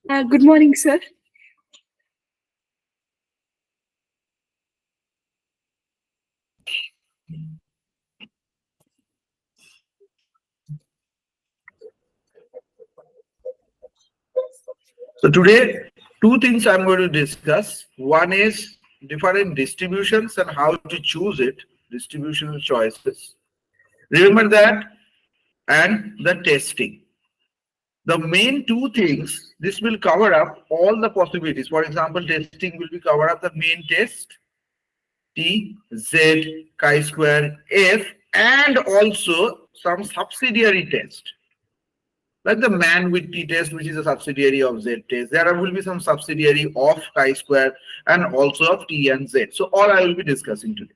Good morning, sir. So today, two things I'm going to discuss. One is different distributions and how to choose it, distributional choices. Remember that, and the testing. The main two things, this will cover up all the possibilities. For example, testing will be cover up the main test, T, Z, chi-square, F, and also some subsidiary test. Like the man with t test, which is a subsidiary of z test. There will be some subsidiary of chi-square and also of t and z. So all I will be discussing today.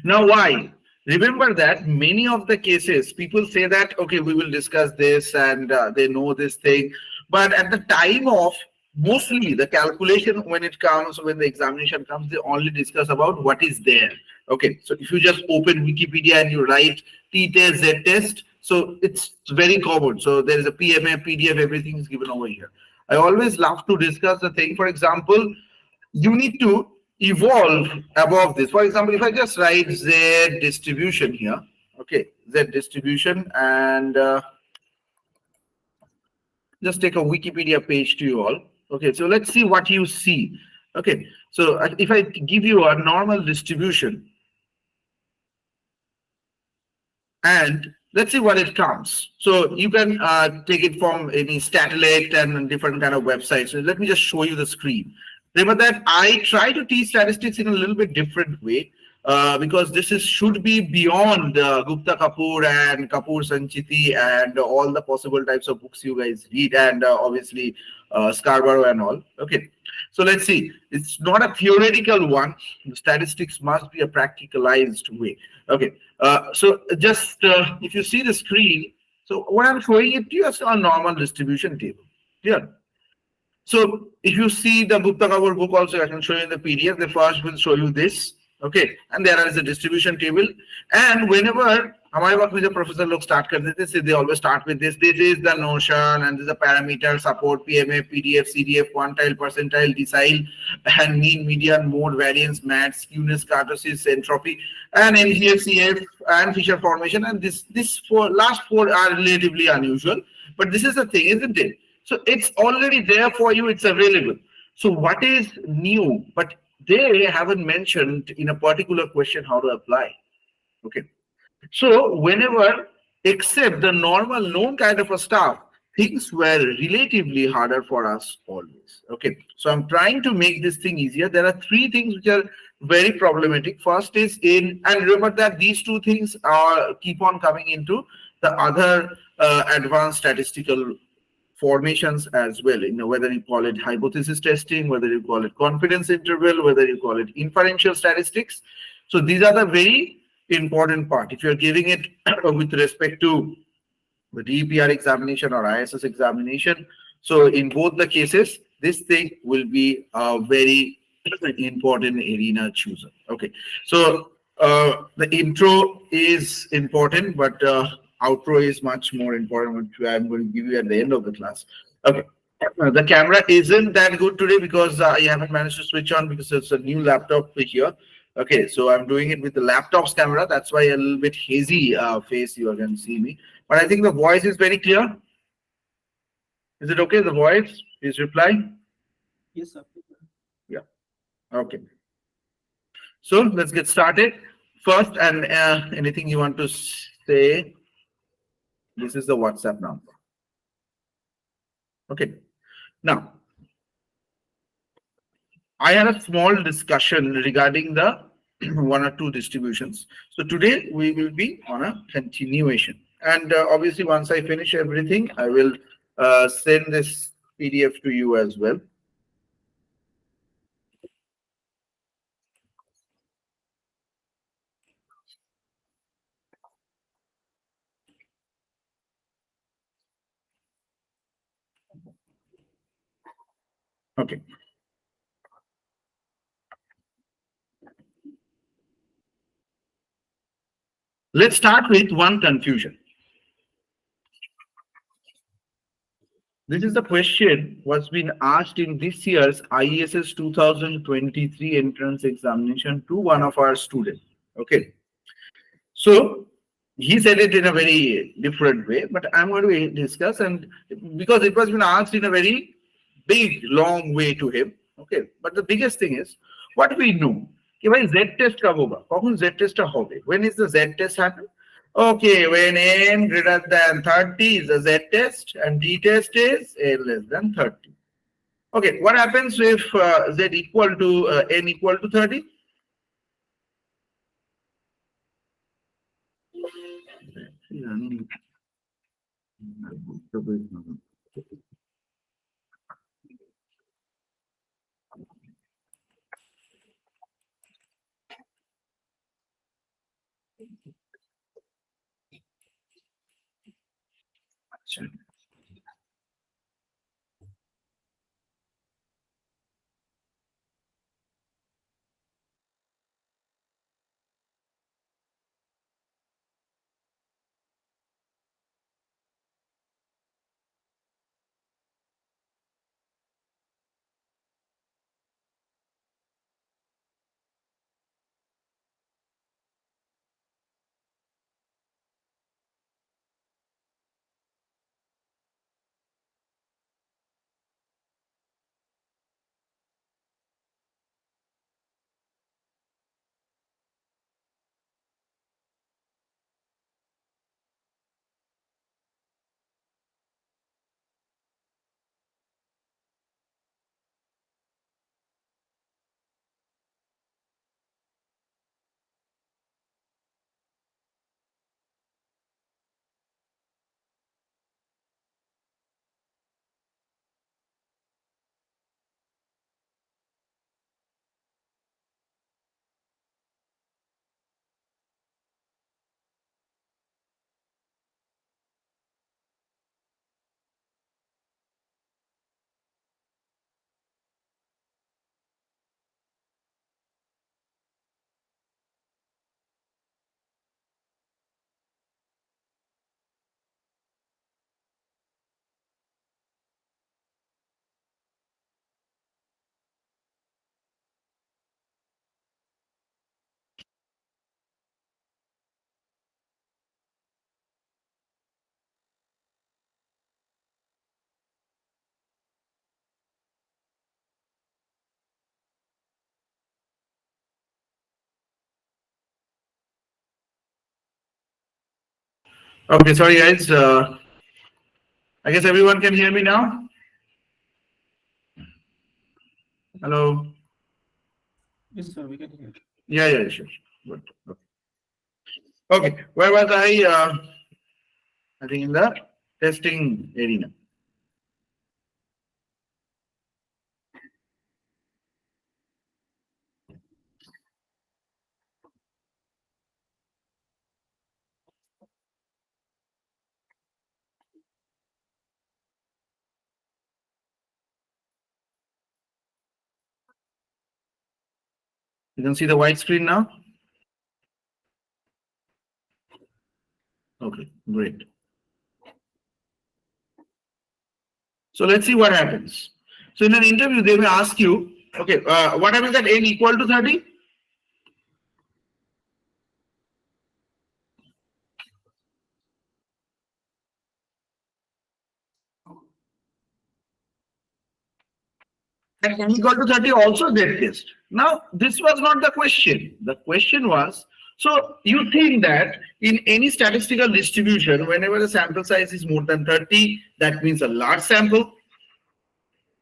Now, why? Remember that many of the cases, people say that, okay, we will discuss this and they know this thing. But at the time of mostly the calculation, when it comes, when the examination comes, they only discuss about what is there. Okay, so if you just open Wikipedia and you write T test, Z test, so it's very common. So there is a PMA, PDF, everything is given over here. I always love to discuss the thing. For example, you need to evolve above this. For example, if I just write Z distribution here, okay, Z distribution, and just take a Wikipedia page to you all. Okay, so let's see what you see. Okay, so if I give you a normal distribution, and let's see what it comes. So you can take it from any Statellect and different kind of websites. So let me just show you the screen. Remember that I try to teach statistics in a little bit different way because this is should be beyond Gupta Kapoor and Kapoor Sanchiti and all the possible types of books you guys read, and obviously Scarborough and all. Okay, so let's see. It's not a theoretical one. Statistics must be a practicalized way. Okay, so just if you see the screen, so what I'm showing it to you is a normal distribution table. Yeah. So if you see the Gupta Kapoor book also, I can show you in the PDF. The first will show you this. Okay, and there is a distribution table. And whenever हमारे वक्त में जब professor लोग start करते थे, they always start with this. This is the notion, and this is the parameter, support, PMA, PDF, CDF, quantile, percentile, decile, and mean, median, mode, variance, MAT, skewness, kurtosis, entropy, and NGFCF and Fisher formation. And this last four are relatively unusual, but this is the thing, isn't it? So it's already there for you, it's available. So what is new? But they haven't mentioned in a particular question how to apply. Okay. So whenever, except the normal known kind of a stuff, things were relatively harder for us always. Okay. So I'm trying to make this thing easier. There are three things which are very problematic. First is in, and remember that these two things are keep on coming into the other advanced statistical formations as well, whether you call it hypothesis testing, whether you call it confidence interval, whether you call it inferential statistics. So these are the very important part. If you're giving it with respect to the DPR examination or ISS examination, so in both the cases, this thing will be a very important arena chooser. Okay, so the intro is important, but outro is much more important, which I'm going to give you at the end of the class. Okay. The camera isn't that good today because I haven't managed to switch on because it's a new laptop here. Okay, so I'm doing it with the laptop's camera. That's why a little bit hazy face you can see me. But I think the voice is very clear. Is it okay? The voice is reply? Yes, sir. Yeah. Okay. So let's get started. First, and anything you want to say? This is the WhatsApp number. Okay. Now, I had a small discussion regarding the one or two distributions. So today we will be on a continuation. And obviously, once I finish everything, I will send this PDF to you as well. Okay. Let's start with one confusion. This is the question was been asked in this year's IESS 2023 entrance examination to one of our students. Okay. So he said it in a very different way, but I'm going to discuss, and because it was been asked in a very big, long way to him. Okay. But the biggest thing is what we know. कि भाई Z test कब होगा? कौन Z test होगा? When is the Z test happen? Okay, when n greater than 30 is the Z test and T test is n less than 30. Okay, what happens if Z equal to n equal to 30? Okay, sorry guys. I guess everyone can hear me now. Hello. Yes, sir, we can hear. Yeah, sure. Good. Okay, where was I? I think in the testing arena. You can see the white screen now. Okay, great. So let's see what happens. So in an interview, they may ask you, okay, what happens at n equal to 30? At n equal to 30 also Z test. Now, this was not the question. The question was, so you think that in any statistical distribution, whenever the sample size is more than 30, that means a large sample,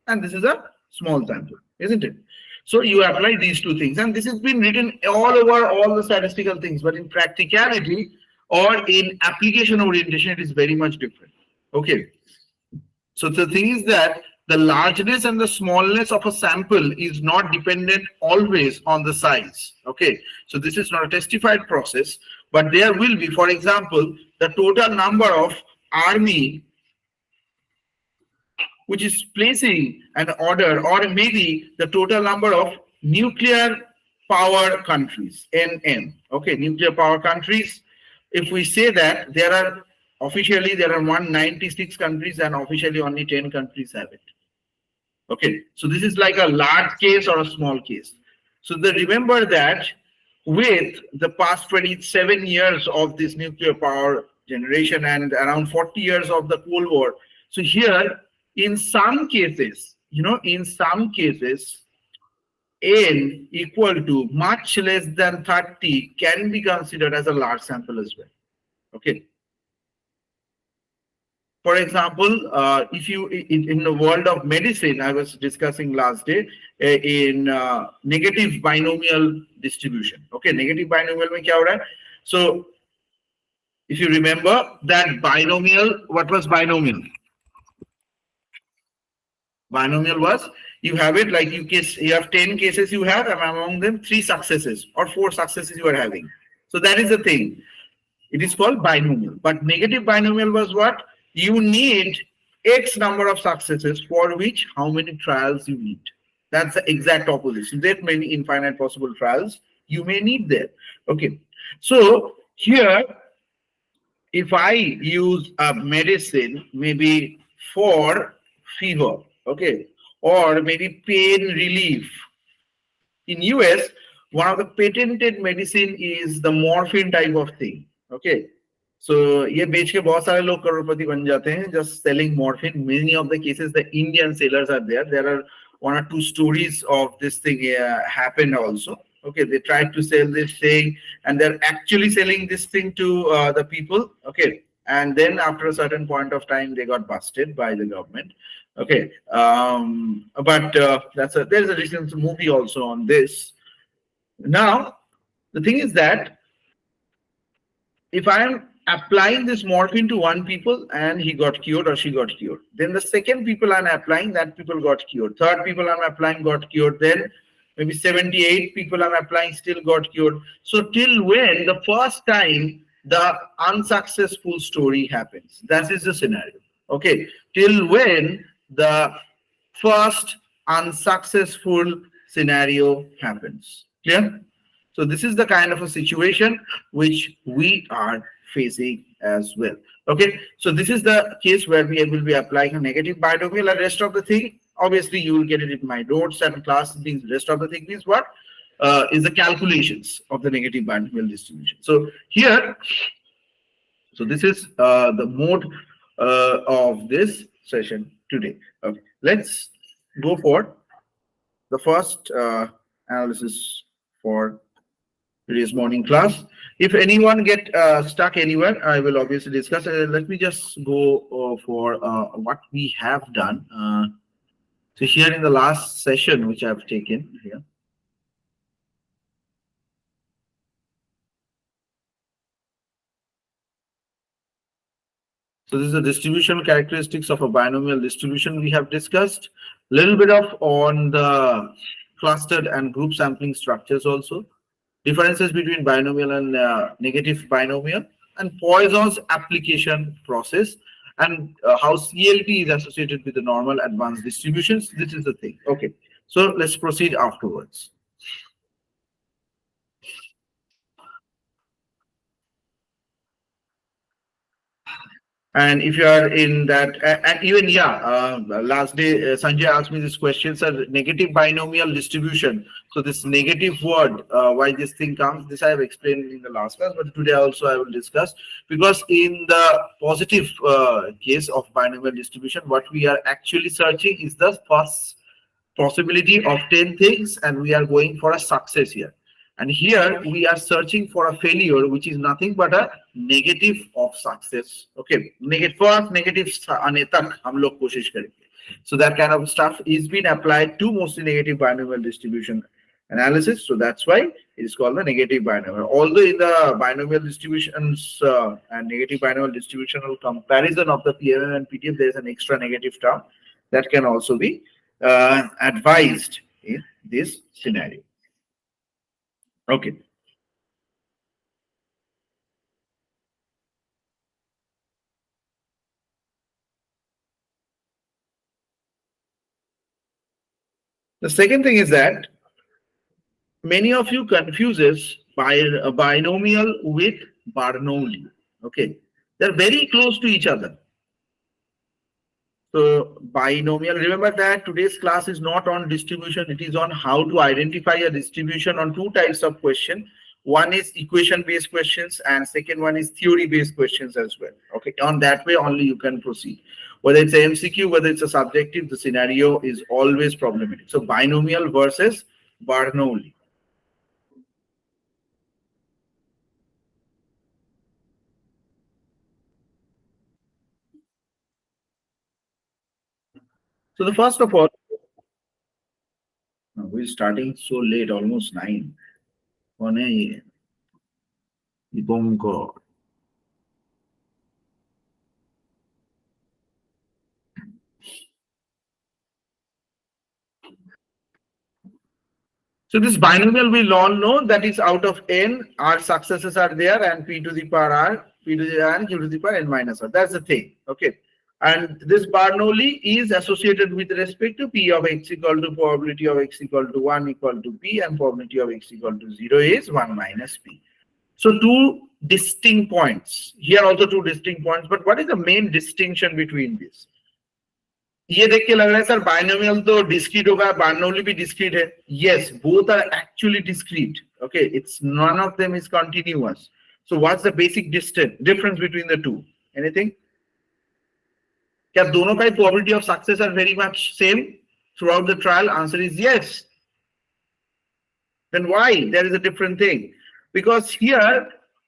and this is a small sample, isn't it? So you apply these two things, and this has been written all over all the statistical things, but in practicality or in application orientation, it is very much different. Okay. So the thing is that the largeness and the smallness of a sample is not dependent always on the size. Okay. So this is not a testified process, but there will be, for example, the total number of army which is placing an order, or maybe the total number of nuclear power countries, NN. Okay, nuclear power countries. If we say that there are Officially, there are 196 countries, and officially only 10 countries have it. Okay, so this is like a large case or a small case. So they remember that with the past 27 years of this nuclear power generation and around 40 years of the Cold War. So here, in some cases, in some cases, n equal to much less than 30 can be considered as a large sample as well. Okay. For example, if you in the world of medicine, I was discussing last day in negative binomial distribution. Okay, negative binomial mein kya ho raha hai? So if you remember that binomial, what was binomial? Binomial was you have it like you have 10 cases you have, and among them 3 successes or 4 successes you are having. So that is the thing. It is called binomial. But negative binomial was what? You need X number of successes for which how many trials you need. That's the exact opposite. That many infinite possible trials you may need there. Okay. So here, if I use a medicine maybe for fever, okay, or maybe pain relief. In US, one of the patented medicine is the morphine type of thing. Okay, so ये बेच के बहुत सारे लोग करोड़पति बन जाते हैं just selling morphine. Many of the cases the Indian sellers are there. There are 1 or 2 stories of this thing happened also. Okay, they tried to sell this thing and they're actually selling this thing to the people. Okay, and then after a certain point of time they got busted by the government. Okay, but there's a recent movie also on this. Now the thing is that if I am applying this morphine to 1 people and he got cured or she got cured, then the second people I'm applying, that people got cured. Third people I'm applying got cured. Then maybe 78 people I'm applying still got cured. So till when the first time the unsuccessful story happens, that is the scenario. Okay, till when the first unsuccessful scenario happens. Clear? So this is the kind of a situation which we are facing as well. Okay, so this is the case where we will be applying a negative binomial, and rest of the thing, obviously you will get it in my notes and class things. Rest of the thing is what is the calculations of the negative binomial distribution. So here, so this is the mode of this session today. Okay, let's go for the first analysis for today's morning class. If anyone get stuck anywhere, I will obviously discuss. Let me just go for what we have done. So here in the last session, which I've taken here. So this is the distribution characteristics of a binomial distribution we have discussed. A little bit of on the clustered and group sampling structures also. Differences between binomial and negative binomial, and Poisson's application process, and how CLT is associated with the normal advanced distributions. This is the thing. Okay, so let's proceed afterwards. And if you are in that, and even last day Sanjay asked me this question, sir, negative binomial distribution. So this negative word, why this thing comes, this I have explained in the last class, but today also I will discuss, because in the positive case of binomial distribution, what we are actually searching is the first possibility of 10 things, and we are going for a success here. And here we are searching for a failure, which is nothing but a negative of success. Okay, negative first, negative आने तक हम लोग कोशिश करेंगे. So that kind of stuff is being applied to mostly negative binomial distribution analysis. So that's why it is called the negative binomial. Although in the binomial distributions and negative binomial distributional comparison of the PMM and PTF, there is an extra negative term that can also be advised in this scenario. Okay. The second thing is that many of you confuses binomial with Bernoulli. Okay. They're very close to each other. So binomial, remember that today's class is not on distribution, it is on how to identify a distribution on two types of question. One is equation based questions and second one is theory based questions as well. Okay, on that way only you can proceed. Whether it's a MCQ, whether it's a subjective, the scenario is always problematic. So binomial versus Bernoulli. So the first of all, we're starting so late, almost 9. So this binomial we all know that is out of n, our successes are there and p to the power r, p to the r and q to the power n minus r. That's the thing. Okay. And this Bernoulli is associated with respect to p of x equal to probability of x equal to 1 equal to p and probability of x equal to 0 is 1 minus p. So two distinct points. Here also two distinct points. But what is the main distinction between these? ये देख के लग रहा है sir binomial तो discrete होगा बार्नोली भी discrete है yes both are actually discrete okay it's none of them is continuous so what's the basic difference between the two anything क्या दोनों का probability of success are very much same throughout the trial answer is yes then why there is a different thing because here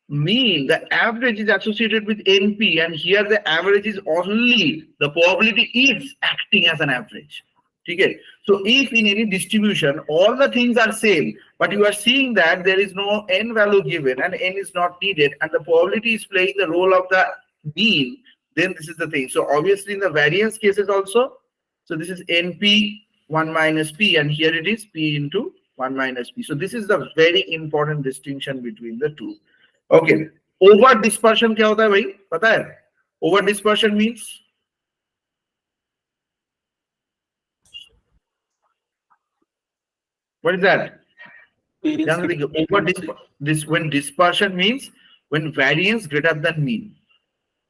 mean the average is associated with NP and here the average is only the probability is acting as an average okay so if in any distribution all the things are same but you are seeing that there is no n value given and n is not needed and the probability is playing the role of the mean then this is the thing so obviously in the variance cases also so this is NP 1 minus p and here it is p into 1 minus p so this is the very important distinction between the two. Okay, over dispersion क्या होता है भाई पता है over dispersion means what is that when dispersion means when variance greater than mean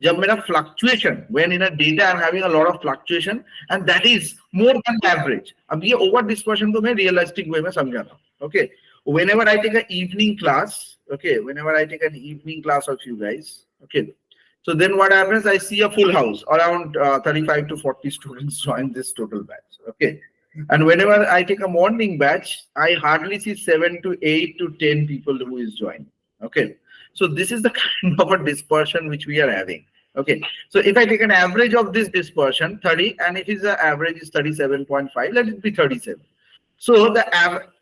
जब मेरा fluctuation when in a data I'm having a lot of fluctuation and that is more than average अब ये over dispersion को मैं realistic way में समझा रहा हूँ okay whenever I take an evening class okay whenever I take an evening class of you guys okay so then what happens I see a full house around 35 to 40 students join this total batch okay and whenever I take a morning batch I hardly see 7 to 8 to 10 people who is joining okay so this is the kind of a dispersion which we are having okay so if I take an average of this dispersion 30 and if the average is 37.5 let it be 37 so the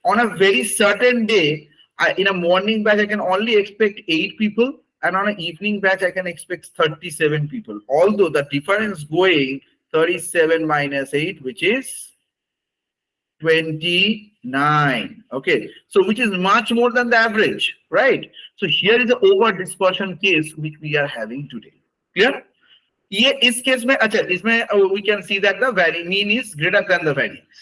on a very certain day in a morning batch I can only expect 8 people and on an evening batch I can expect 37 people although the difference going 37 minus 8 which is 29 okay so which is much more than the average right so here is the over dispersion case which we are having today clear ये इस case में अच्छा इसमें we can see that the mean is greater than the variance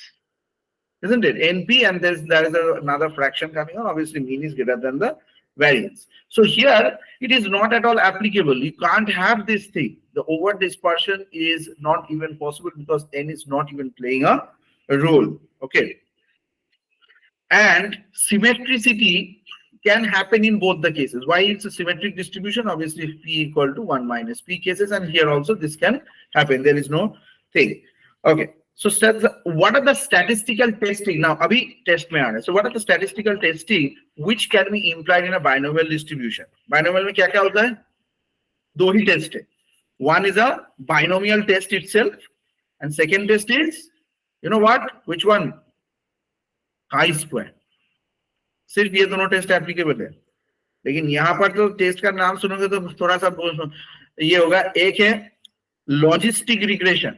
isn't it NP and there is another fraction coming on obviously mean is greater than the variance so here it is not at all applicable you can't have this thing the over dispersion is not even possible because n is not even playing a role okay and symmetricity can happen in both the cases why it's a symmetric distribution obviously if p equal to 1 minus p cases and here also this can happen there is no thing okay so what are the statistical testing now abhi test mein aana so what are the statistical testing which can be implied in a binomial distribution binomial mein kya kya hota hai do hi test hai one is a binomial test itself and second test is you know what which one chi square सिर्फ ये दोनों test applicable है लेकिन यहाँ पर तो test का नाम सुनोगे तो थोड़ा सा ये होगा एक है लॉजिस्टिक रिग्रेशन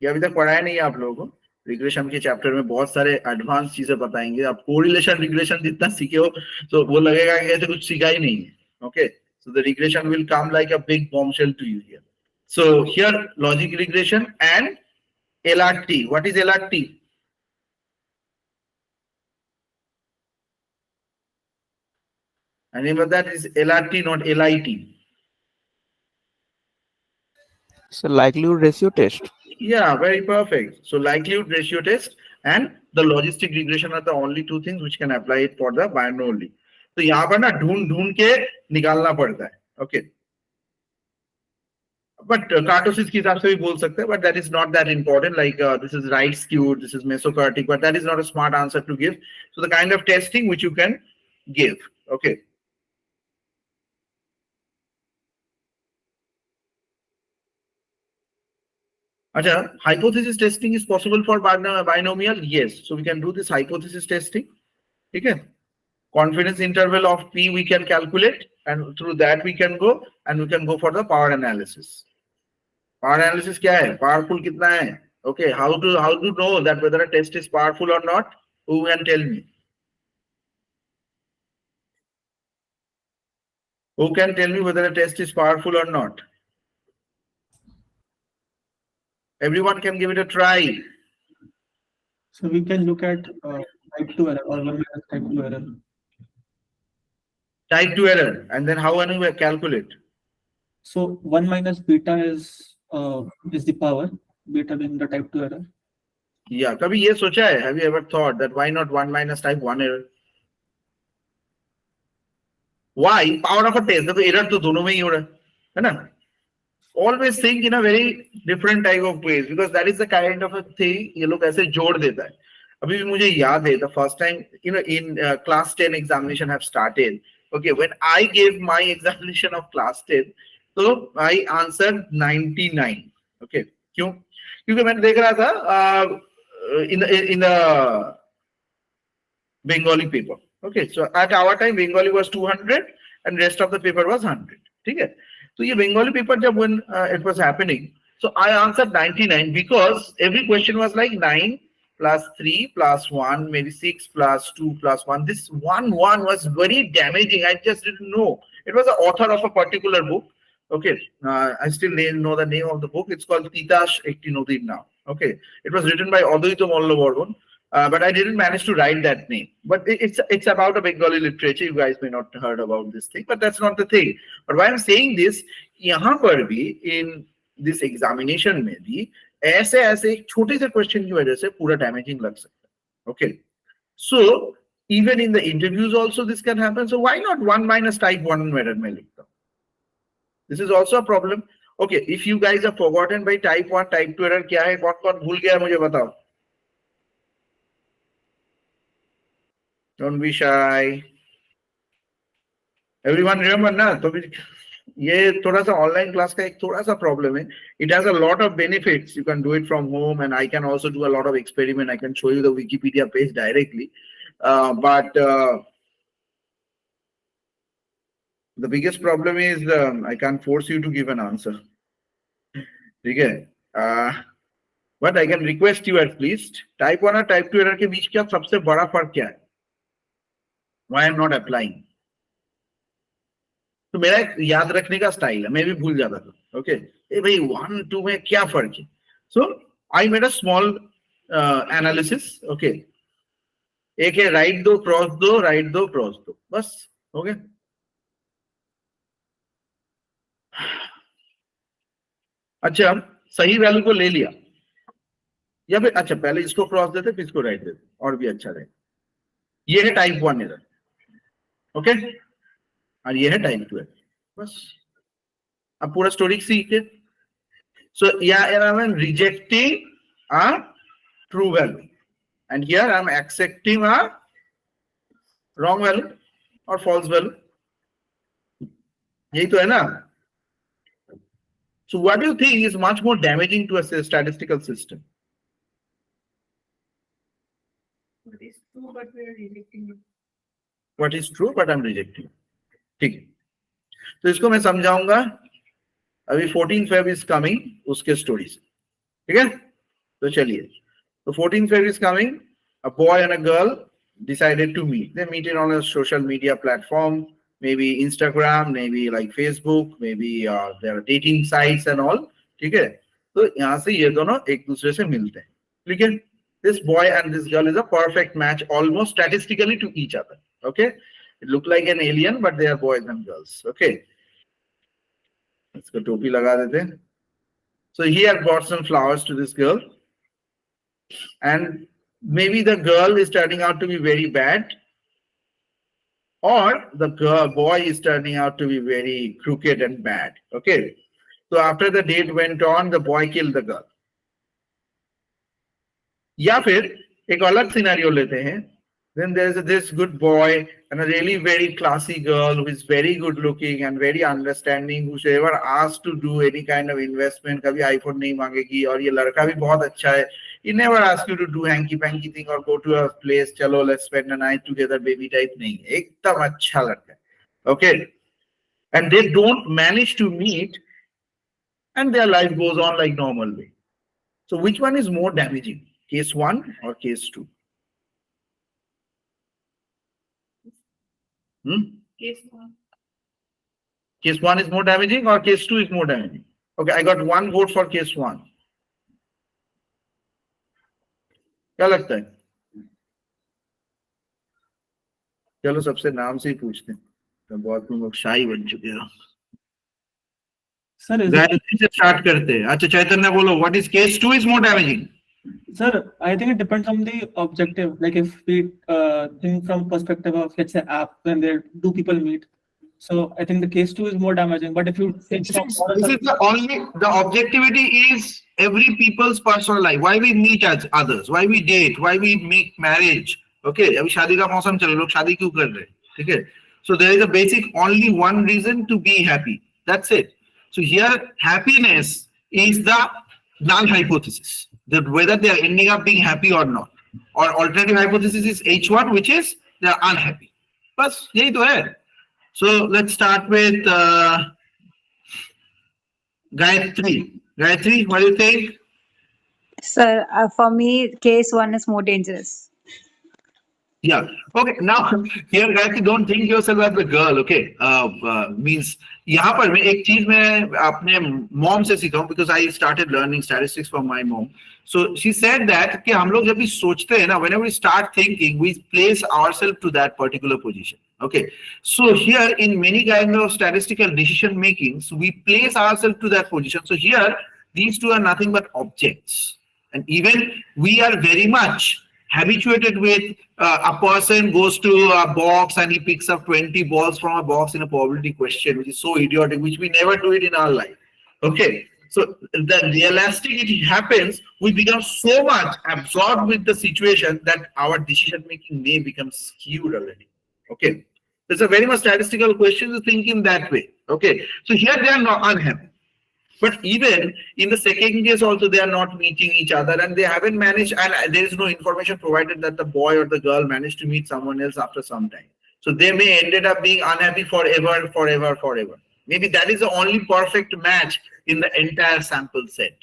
ये अभी तक पढ़ाया नहीं है आप लोगों को रिग्रेशन के चैप्टर में बहुत सारे एडवांस चीजें बताएंगे आप कोरिलेशन रिग्रेशन जितना सीखे हो तो वो लगेगा कि ऐसे कुछ सीखा ही नहीं है okay so the regression will come like a big bombshell to you here so here logic regression and LRT what is LRT And remember that is LRT, not LIT. It's a likelihood ratio test. Yeah, very perfect. So likelihood ratio test and the logistic regression are the only two things which can apply it for the binomially. तो यहाँ पर ना ढूंढ ढूंढ के निकालना पड़ता है. Okay. But कार्टोसिस के हिसाब से भी बोल सकते हैं, but that is not that important. Like this is right skewed, this is mesocartic, but that is not a smart answer to give. So the kind of testing which you can give. Okay. Acha, hypothesis testing is possible for binomial? Yes. So we can do this hypothesis testing. Okay. Confidence interval of P we can calculate, and through that we can go, and we can go for the power analysis. Power analysis क्या है? Powerful कितना है? Okay. How to know that whether a test is powerful or not? Who can tell me? Who can tell me whether a test is powerful or not? Everyone can give it a try. So we can look at type 2 error or 1 minus type 2 error. Type 2 error. And then how can we calculate? So 1 minus beta is the power, beta being the type 2 error. Yeah. कभी ये सोचा है? Have you ever thought that why not 1 minus type 1 error? Why? Power of a test. देखो error तो दोनों में ही हो रहा है ना? Always think in a very different type of ways because that is the kind of a thing ये लोग ऐसे जोड़ देता है. अभी भी मुझे याद है the first time in class 10 examination have started. Okay, when I gave my examination of class 10, so I answered 99. Okay, क्यों? क्योंकि मैंने देख रहा था in the Bengali paper. Okay, so at our time Bengali was 200 and rest of the paper was 100. ठीक है? So ये Bengali paper जब when it was happening, so I answered 99 because every question was like 9 plus 3 plus 1, maybe 6 plus 2 plus 1. This 1 was very damaging. I just didn't know. It was the author of a particular book. Okay, I still know the name of the book. It's called Titash Ektinodin now. Okay, it was written by Advaita Mollavarman. But I didn't manage to write that name. But it's about a Bengali literature. You guys may not have heard about this thing, but that's not the thing. But why I'm saying this, यहाँ पर भी in this examination में भी ऐसे एक छोटे से question की वजह से पूरा damaging लग सकता है. Okay. So even in the interviews also this can happen. So why not 1 minus type 1 error में लिखता हूँ? This is also a problem. Okay, if you guys have forgotten by type 1, type 2 error क्या है, कौन भूल गया मुझे बताओ. Don't be shy. Everyone remember ना? तो ये थोड़ा सा ऑनलाइन क्लास का एक थोड़ा सा प्रॉब्लम है. It has a lot of benefits. You can do it from home, and I can also do a lot of experiment. I can show you the Wikipedia page directly. But the biggest problem is I can't force you to give an answer. ठीक है? But I can request you at least. Type 1 और type 2 error के बीच क्या सबसे बड़ा फर्क क्या है? Why I'm not applying? तो मेरा एक याद रखने का स्टाइल है, मैं भी भूल जाता था. ओके, ए भाई 1 2 में क्या फर्क है? So I made a small analysis. Okay, एक है राइट दो क्रॉस दो, राइट दो क्रॉस दो, बस. ओके, अच्छा सही वैल्यू को ले लिया या फिर अच्छा पहले इसको क्रॉस देते फिर इसको राइट देते और भी अच्छा रहे. ये है टाइप 1 एरर. ओके, और ये है टाइप 2 एरर. बस अब पूरा स्टोरी सीखे. So here I am rejecting a true value, and here I am accepting a wrong value or false value. यही तो है ना? So what do you think is much more damaging to a statistical system? What is true, but we are rejecting it. What is true, but I'm rejecting. ठीक है, तो इसको मैं समझाऊंगा. अभी 14 Feb is coming उसके स्टोरी से. ठीक है, तो चलिए. तो 14 Feb is coming. A boy and a girl decided to meet. They meet it on a social media platform, maybe Instagram, maybe like Facebook, maybe there are dating sites and all. ठीक है, तो यहाँ से ये दोनों एक दूसरे से मिलते हैं. ठीक है, this boy and this girl is a perfect match almost statistically to each other. Okay, It look like an alien, but they are boys and girls. Okay. Let's go topi laga dete. So he had brought some flowers to this girl, and maybe the girl is turning out to be very bad, or the boy is turning out to be very crooked and bad. Okay. So after the date went on, the boy killed the girl. या फिर एक अलग scenario लेते हैं. Then there's this good boy and a really very classy girl who is very good looking and very understanding, who's ever asked to do any kind of investment. कभी iPhone नहीं मांगेगी, और ये लड़का भी बहुत अच्छा है. He never asks you to do hanky panky thing or go to a place, चलो let's spend a night together baby type. नहीं, एकदम अच्छा लड़का है. Okay. And they don't manage to meet and their life goes on like normal way. So which one is more damaging? Case 1 or case 2? Case 1. Case 1 is more damaging or case 2 is more damaging? Okay, I got 1 vote for case 1. क्या लगता है? चलो सबसे नाम से ही पूछते हैं. तो बहुत लोग शाही बन चुके हो. Sir, गायत्री से स्टार्ट करते हैं. अच्छा चैतन्य बोलो, what is case 2 is more damaging? Sir, I think it depends on the objective. Like if we think from perspective of, let's say, app, when there do people meet. So I think the case 2 is more damaging. But if you think This is the objectivity is every people's personal life. Why we meet as others? Why we date? Why we make marriage? Okay, अभी शादी का मौसम चल रहा है, लोग शादी क्यों कर रहे हैं? ठीक है? So there is a basic only one reason to be happy. That's it. So here happiness is the null hypothesis. That whether they are ending up being happy or not. Or alternative hypothesis is H1, which is they are unhappy. बस यही तो है. So let's start with Gayatri. Gayatri, what do you think? Sir, for me, case 1 is more dangerous. Yeah. Okay. Now here, Gayatri, don't think yourself as a girl. Okay. Means यहाँ पर मैं एक चीज मैं अपने mom से सीखा हूँ, because I started learning statistics from my mom. So she said that कि हम लोग जब भी सोचते हैं ना, whenever we start thinking, we place ourselves to that particular position. Okay. So here in many kind of statistical decision makings, we place ourselves to that position. So here, these two are nothing but objects, and even we are very much habituated with a person goes to a box and he picks up 20 balls from a box in a probability question, which is so idiotic, which we never do it in our life. Okay. So the elasticity happens, we become so much absorbed with the situation that our decision making may become skewed already. Okay. It's a very much statistical question to think in that way. Okay. So here they are not unhappy. But even in the second case also, they are not meeting each other and they haven't managed, and there is no information provided that the boy or the girl managed to meet someone else after some time. So they may ended up being unhappy forever, forever, forever. Maybe that is the only perfect match in the entire sample set.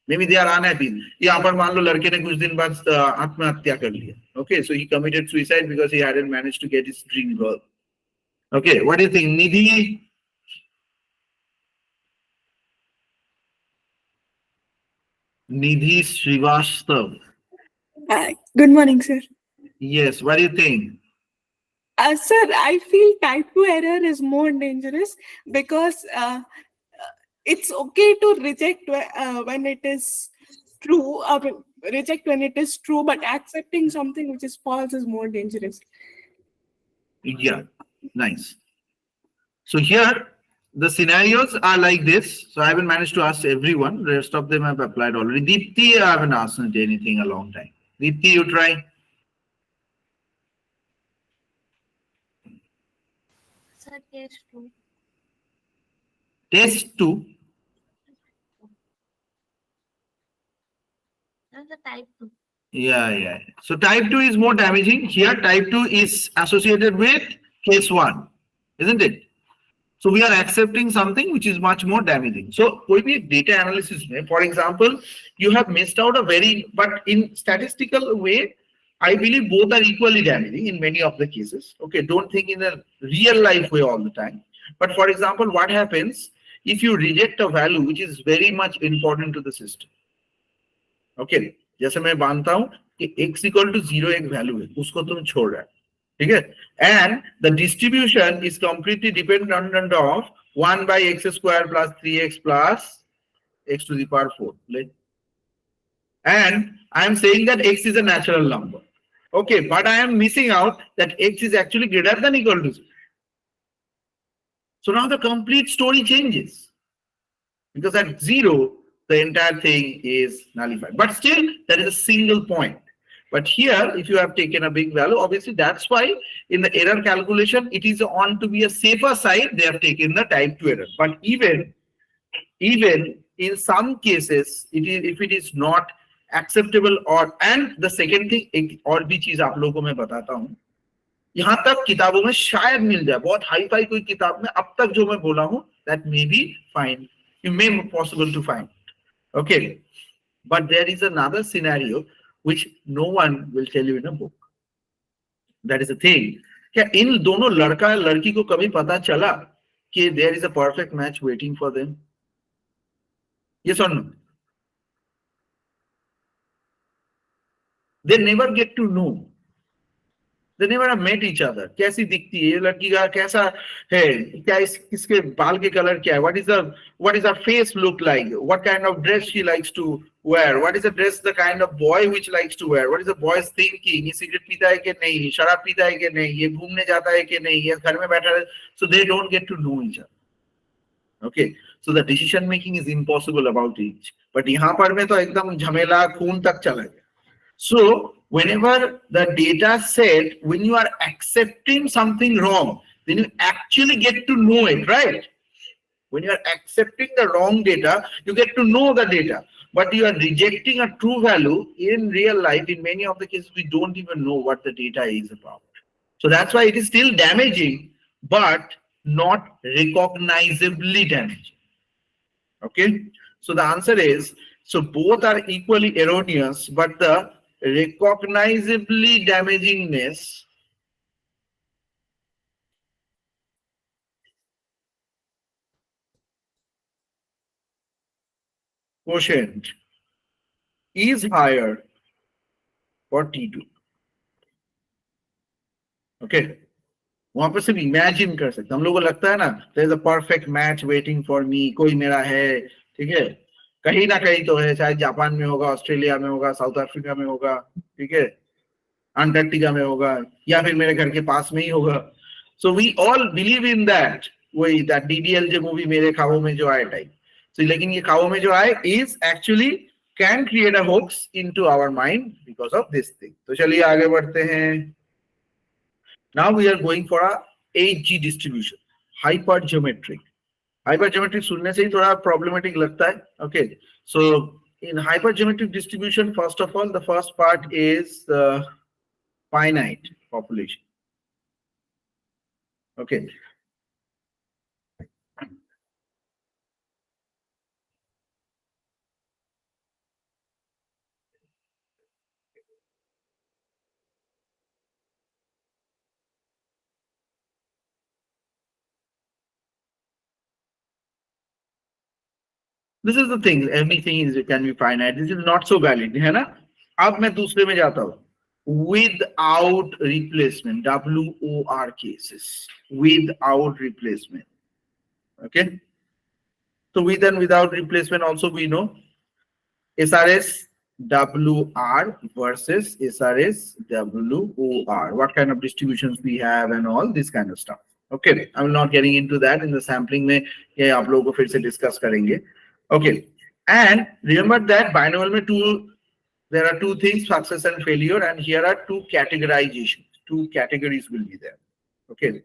Maybe they are unhappy. यहाँ पर मान लो लड़के ने कुछ दिन बाद आत्महत्या कर लिया. Okay, so he committed suicide because he hadn't managed to get his dream girl. Okay, what do you think, Nidhi? Nidhi Srivastav. Good morning, sir. Yes, what do you think? Sir, I feel type 2 error is more dangerous because it's okay to reject when it is true, or reject when it is true, but accepting something which is false is more dangerous. Yeah, nice. So here, the scenarios are like this. So I haven't managed to ask everyone. The rest of them have applied already. Deepthi, I haven't asked anything a long time. Deepthi, you try. Sir, case 2. Test 2. That's the type 2. Yeah. So type 2 is more damaging. Here, type 2 is associated with case 1, isn't it? So we are accepting something which is much more damaging. So कोई भी data analysis में, for example, you have missed out a but in statistical way, I believe both are equally damaging in many of the cases. Okay, don't think in a real life way all the time. But for example, what happens if you reject a value which is very much important to the system? Okay, जैसे मैं मानता हूँ कि x equal to 0 एक value है, उसको तुम छोड़ रहा है, ठीक है? And the distribution is completely dependent of 1 by x square plus 3x plus x to the power 4. And I am saying that x is a natural number. Okay, but I am missing out that x is actually greater than equal to 0. So now the complete story changes. Because at 0, the entire thing is nullified. But still, there is a single point. But here, if you have taken a big value, obviously that's why in the error calculation, it is on to be a safer side, they have taken the type 2 error. But even in some cases, if it is not acceptable, or and the second thing, एक और भी चीज आप लोगों को मैं बताता हूँ, यहाँ तक किताबों में शायद मिल जाए, बहुत हाई फाई कोई किताब में अब तक जो मैं बोला हूँ, that may be fine, it may be possible to find. Okay, but there is another scenario which no one will tell you in a book. That is the thing. क्या इन दोनों लड़का लड़की को कभी पता चला कि there is a perfect match waiting for them? Yes or no? They never get to know. They never have met each other. कैसी दिखती है ये लड़की का, कैसा है, क्या इसके बाल के कलर क्या है, what is her face look like, what kind of dress she likes to wear, what is the dress the kind of boy which likes to wear, what is the boy's thinking, ये cigarette पीता है कि नहीं, शराब पीता है कि नहीं, ये घूमने जाता है कि नहीं, ये घर में बैठा है. So they don't get to know each other. Okay, so the decision making is impossible about each. But यहाँ पर में तो एकदम झमेला खून तक चला गया. So whenever the data set, when you are accepting something wrong, then you actually get to know it, right? When you are accepting the wrong data, you get to know the data. But you are rejecting a true value in real life. In many of the cases, we don't even know what the data is about. So that's why it is still damaging, but not recognizably damaging. Okay, so the answer is, so both are equally erroneous, but the recognizably damagingness quotient is higher for T2. Okay, वहां पर सिर्फ imagine कर सकते, हम लोगों को लगता है ना, there is a perfect match waiting for me, कोई मेरा है, ठीक है, कहीं ना कहीं तो है, शायद जापान में होगा, ऑस्ट्रेलिया में होगा, साउथ अफ्रीका में होगा, ठीक है, अंटार्कटिका में होगा, या फिर मेरे घर के पास में ही होगा. So we all believe in that, वही that DDL जो मूवी मेरे ख्वाबों में जो आए टाइप. So लेकिन ये ख्वाबों में जो आए is actually can create a hoax into our mind because of this thing. तो चलिए आगे बढ़ते हैं. Now we are going for a HG distribution, hypergeometric. Hypergeometric सुनने से ही थोड़ा problematic लगता है. Okay, so in hypergeometric distribution, first of all, the first part is finite population. Okay. This is the thing, everything is can be finite. This is not so valid, है ना? अब मैं दूसरे में जाता हूँ. Without replacement, WOR cases, without replacement. Okay. So with and without replacement also we know SRS WR versus SRS WOR. What kind of distributions we have and all this kind of stuff. Okay, I'm not getting into that. In the sampling में ये आप लोगों को फिर से discuss करेंगे. Okay, and remember that binomial में there are two things, success and failure, and here are two categorizations. Two categories will be there. Okay,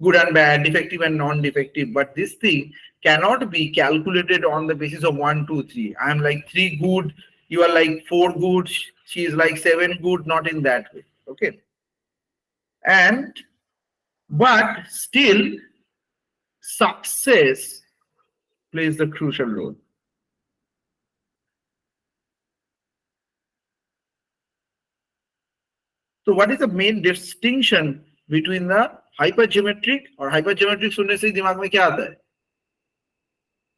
good and bad, defective and non-defective. But this thing cannot be calculated on the basis of 1, 2, 3. I am like 3 good, you are like 4 good, she is like 7 good, not in that way. Okay, and but still success plays the crucial role. So what is the main distinction between the hypergeometric और hypergeometric सुनने से दिमाग में क्या आता है?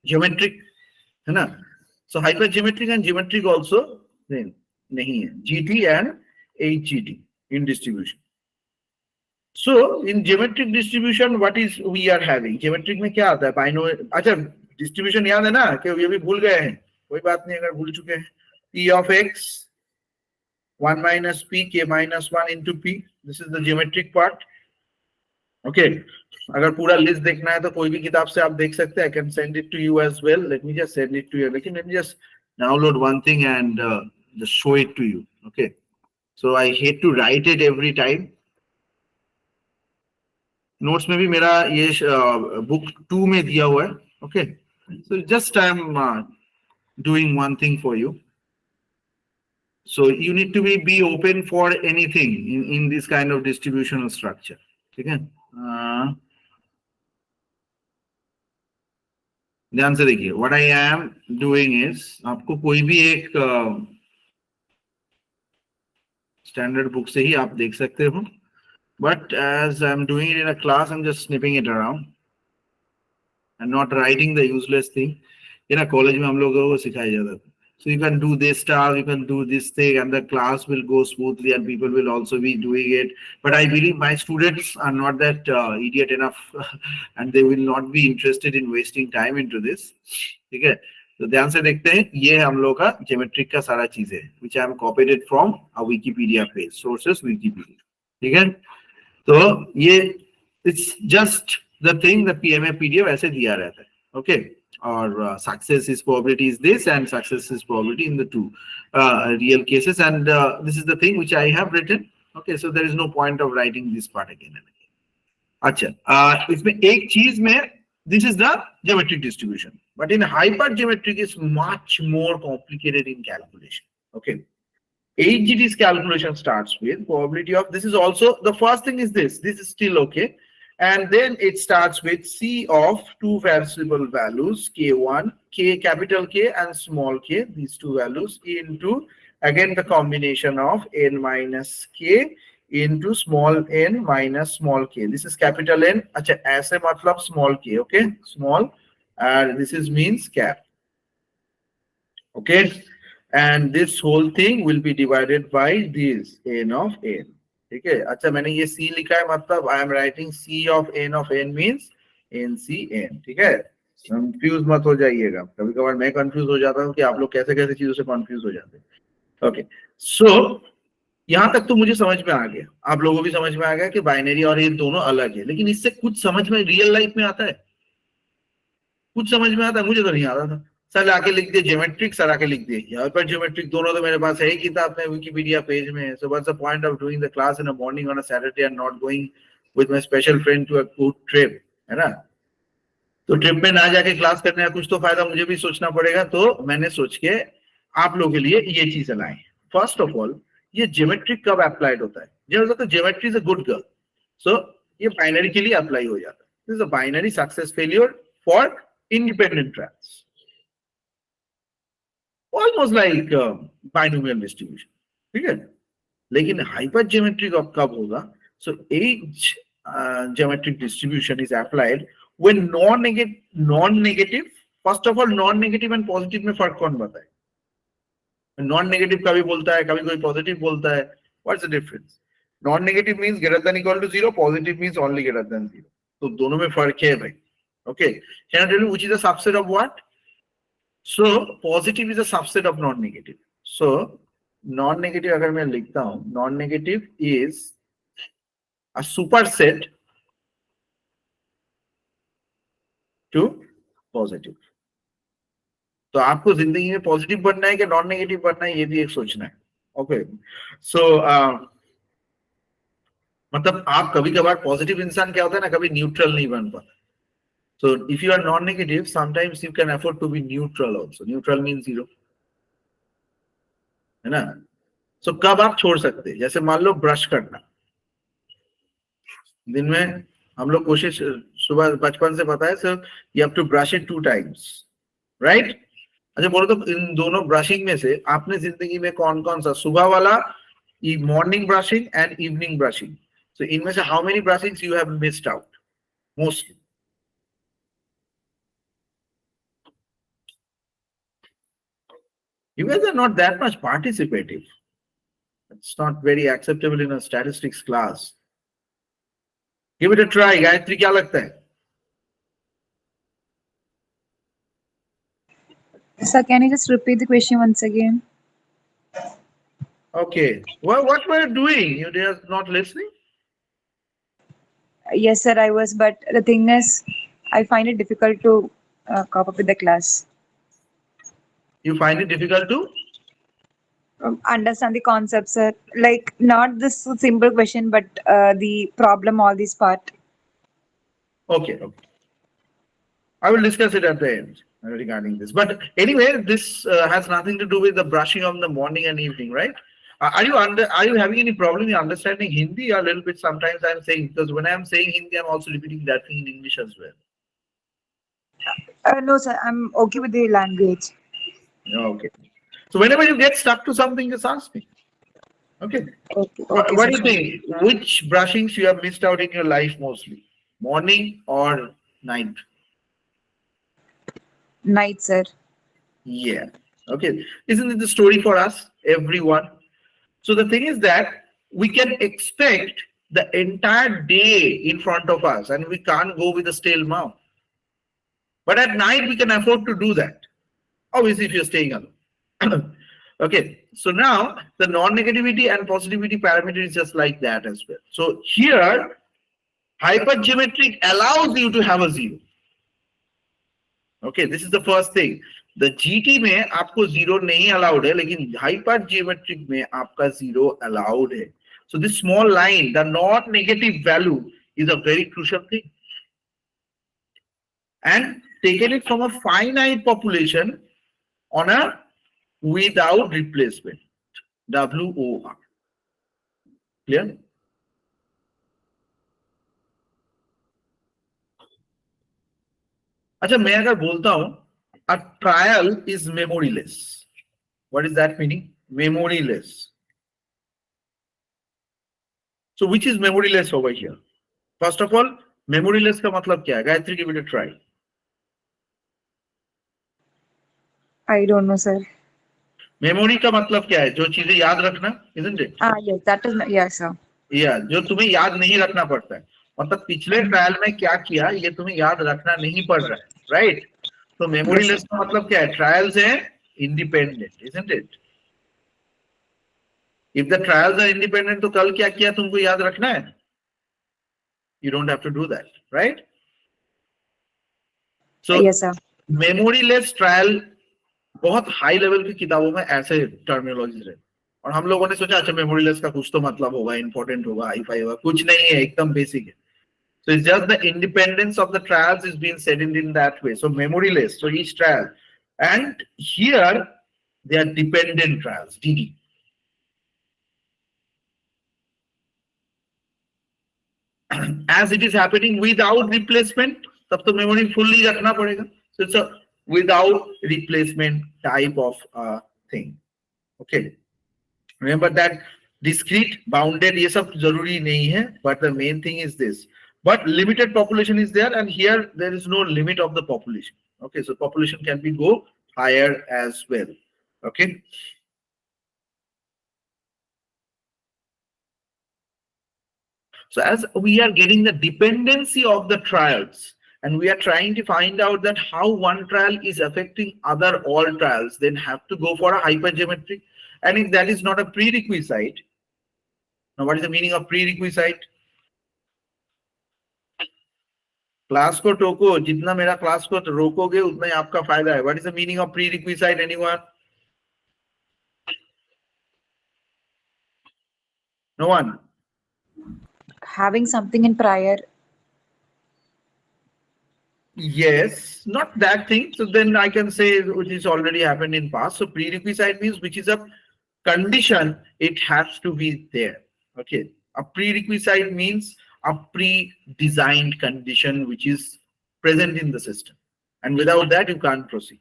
Geometric, है ना? So hypergeometric and geometric also नहीं है. GT and HGT in distribution. So in geometric distribution, what is we are having? Geometric में क्या आता है? Binomial. अच्छा, distribution याद है ना? कि ये भी भूल गए हैं? कोई बात नहीं अगर भूल चुके हैं. P of x 1 minus p k minus 1 into p. This is the geometric part. Okay. अगर पूरा लिस्ट देखना है तो कोई भी किताब से आप देख सकते हैं. I can send it to you as well. Let me just send it to you. लेकिन let me just download one thing and just show it to you. Okay. So I hate to write it every time. Notes में भी मेरा ये book 2 में दिया हुआ है. Okay, so just I am doing one thing for you. So you need to be open for anything in this kind of distributional structure. ठीक है, ध्यान से देखिए. What I am doing is, आपको कोई भी एक स्टैंडर्ड बुक से ही आप देख सकते हो. But as I'm doing it in a class, I'm just snipping it around and not writing the useless thing. You know, college में हम लोगों को सिखाया जाता था. So you can do this stuff, you can do this thing, and the class will go smoothly, and people will also be doing it. But I believe my students are not that idiot enough, and they will not be interested in wasting time into this. ठीक है, तो ध्यान से देखते हैं. ये हम लोग का geometric का सारा चीज है, which I am copied it from a Wikipedia page. Sources Wikipedia. ठीक है, तो ये it's just the thing the PMA PDF ऐसे दिया रहता है. ओके, और success is probability is this and success is probability in the 2 real cases and this is the thing which I have written. Okay, so there is no point of writing this part again and again. अच्छा, इसमें एक चीज में this is the geometric distribution, but in hyper geometric is much more complicated in calculation. Okay, HGT's calculation starts with probability of, this is also, the first thing is this is still okay, and then it starts with C of two variable values K1, K, capital K and small k, these two values, into again the combination of n minus k into small n minus small k. This is capital N. अच्छा, ऐसे मतलब small k. Okay, small, and this is means cap. Okay, and this whole thing will be divided by this n of n. ठीक है, अच्छा मैंने ये c लिखा है, मतलब I am writing c of n means NCN. ठीक है, कंफ्यूज मत हो जाइएगा. कभी कभार मैं कंफ्यूज हो जाता हूँ कि आप लोग कैसे कैसे चीजों से कंफ्यूज हो जाते हैं. ओके, सो यहाँ तक तो मुझे समझ में आ गया, आप लोगों को भी समझ में आ गया कि बाइनरी और ये दोनों अलग है. लेकिन इससे कुछ समझ में रियल लाइफ में आता है, कुछ समझ में आता है. मुझे तो नहीं आता था. सर आके लिख दिए ज्योमेट्रिक, सर आके लिख दिए यहाँ पर ज्योमेट्रिक. दोनों तो मेरे पास है ही किताब में, विकिपीडिया पेज में. So what's the point of doing the class in a morning on a Saturday and not going with my special friend to a good trip, है ना. तो ट्रिप में ना जाके क्लास करने का कुछ तो फायदा मुझे भी सोचना पड़ेगा. तो मैंने सोच के आप लोगों के लिए ये चीज लाए. फर्स्ट ऑफ ऑल, ये ज्योमेट्रिक कब अप्लाइड होता है? जब geometry is a good girl, so ये बाइनरी के लिए अप्लाई हो जाता है. This is a binary success failure for independent trials, almost like binomial distribution. ठीक है, लेकिन हाइपर ज्योमेट्रिक कब होगा? So as geometric distribution is applied when non-negative. First of all, non negative and positive में फर्क कौन बताए? नॉन नेगेटिव कभी बोलता है, कभी कोई पॉजिटिव बोलता है. What's the difference? Non negative means greater than equal to 0, positive means only greater than 0. तो दोनों में फर्क है भाई. Okay, can I tell you which is the subset of what? So positive is a subset of non-negative. So non-negative अगर मैं लिखता हूँ, non-negative is a superset to positive. तो आपको जिंदगी में पॉजिटिव बनना है कि नॉन नेगेटिव बनना है, ये भी एक सोचना है. ओके, सो मतलब आप कभी कभार पॉजिटिव इंसान क्या होता है ना, कभी न्यूट्रल नहीं बन पाता. So if you are non-negative, sometimes you can afford to be neutral also. Neutral means 0, है ना. So कब आप छोड़ सकते हैं? जैसे मान लो ब्रश करना, दिन में हम लोग कोशिश सुबह बचपन से पता है, sir you have to brush it 2 times, right? अच्छा बोलो तो इन दोनों ब्रशिंग में से आपने जिंदगी में कौन कौन सा, सुबह वाला morning brushing and evening brushing, so इनमें से how many brushings you have missed out? Mostly. You guys are not that much participative. It's not very acceptable in a statistics class. Give it a try, Gayatri क्या लगता है? Sir, can you just repeat the question once again? Okay. Well, what were you doing? You were not listening? Yes, sir, I was, but the thing is, I find it difficult to cope up with the class. You find it difficult to? Understand the concepts, sir. Like, not this simple question, but the problem, all this part. Okay, okay. I will discuss it at the end regarding this. But anyway, this has nothing to do with the brushing of the morning and evening, right? Are you having any problem in understanding Hindi a little bit? Sometimes I'm saying, because when I'm saying Hindi, I'm also repeating that thing in English as well. No, sir, I'm okay with the language. Okay. So whenever you get stuck to something, just ask me. Okay. Okay, What do sir. you think? Which brushings you have missed out in your life mostly? Morning or night? Night, sir. Yeah. Okay. Isn't it the story for us, everyone? So the thing is that we can expect the entire day in front of us and we can't go with a stale mouth. But at night, we can afford to do that. Obviously, if you're staying alone. Okay. So now the non-negativity and positivity parameter is just like that as well. So here, hypergeometric allows you to have a zero. Okay, this is the first thing. The GT में आपको zero नहीं allowed है, लेकिन hypergeometric में आपका zero allowed है. So this small line, the not negative value, is a very crucial thing. And taken it from a finite population on a without replacement, WOR. Clear? अच्छा, मैं अगर बोलता हूं a trial is memoryless. What is that meaning? Memoryless. So which is memoryless over here? First of all, memoryless का मतलब क्या है? Gayatri, give it a try. I don't know, sir. Memory का मतलब क्या है? जो चीजें याद रखना, isn't it? Yes, that is, yes, sir. या जो तुम्हें याद नहीं रखना पड़ता है, मतलब पिछले ट्रायल में क्या किया ये तुम्हें याद रखना नहीं पड़ रहा है, राइट? तो मेमोरी लेस का मतलब क्या है? ट्रायल्स है independent, isn't it? If the trials are independent, तो कल क्या किया तुमको याद रखना है? You don't have to do that, right? So Yes, sir. Memory less trial बहुत हाई लेवल की किताबों में ऐसे टर्मिनोलॉजीज है, और हम लोगों ने सोचा अच्छा मेमोरी लेस का कुछ तो मतलब होगा, इंपॉर्टेंट होगा, हाई-फाई होगा. कुछ नहीं है, एकदम बेसिक है. So it's just the independence of the trials is being said in that way. So memoryless, so each trial. And here they are dependent trials, DD. As it is happening without replacement, तब तो memory fully रखना पड़ेगा. So it's a without replacement type of thing. Okay. Remember that discrete, bounded, ये सब जरूरी नहीं है, but the main thing is this. But limited population is there, and here there is no limit of the population. Okay, so population can be go higher as well. Okay. So as we are getting the dependency of the trials, and we are trying to find out that how one trial is affecting other all trials, then have to go for a hypergeometry. And if that is not a prerequisite, now what is the meaning of prerequisite? Class को टोको, जितना मेरा class को रोकोगे उतना ही आपका फायदा है. What is the meaning of prerequisite? Anyone? No one? Having something in prior. Yes, not that thing. So then I can say which is already happened in past. So prerequisite means which is a condition, it has to be there. Okay. A prerequisite means a pre-designed condition which is present in the system. And without that, you can't proceed.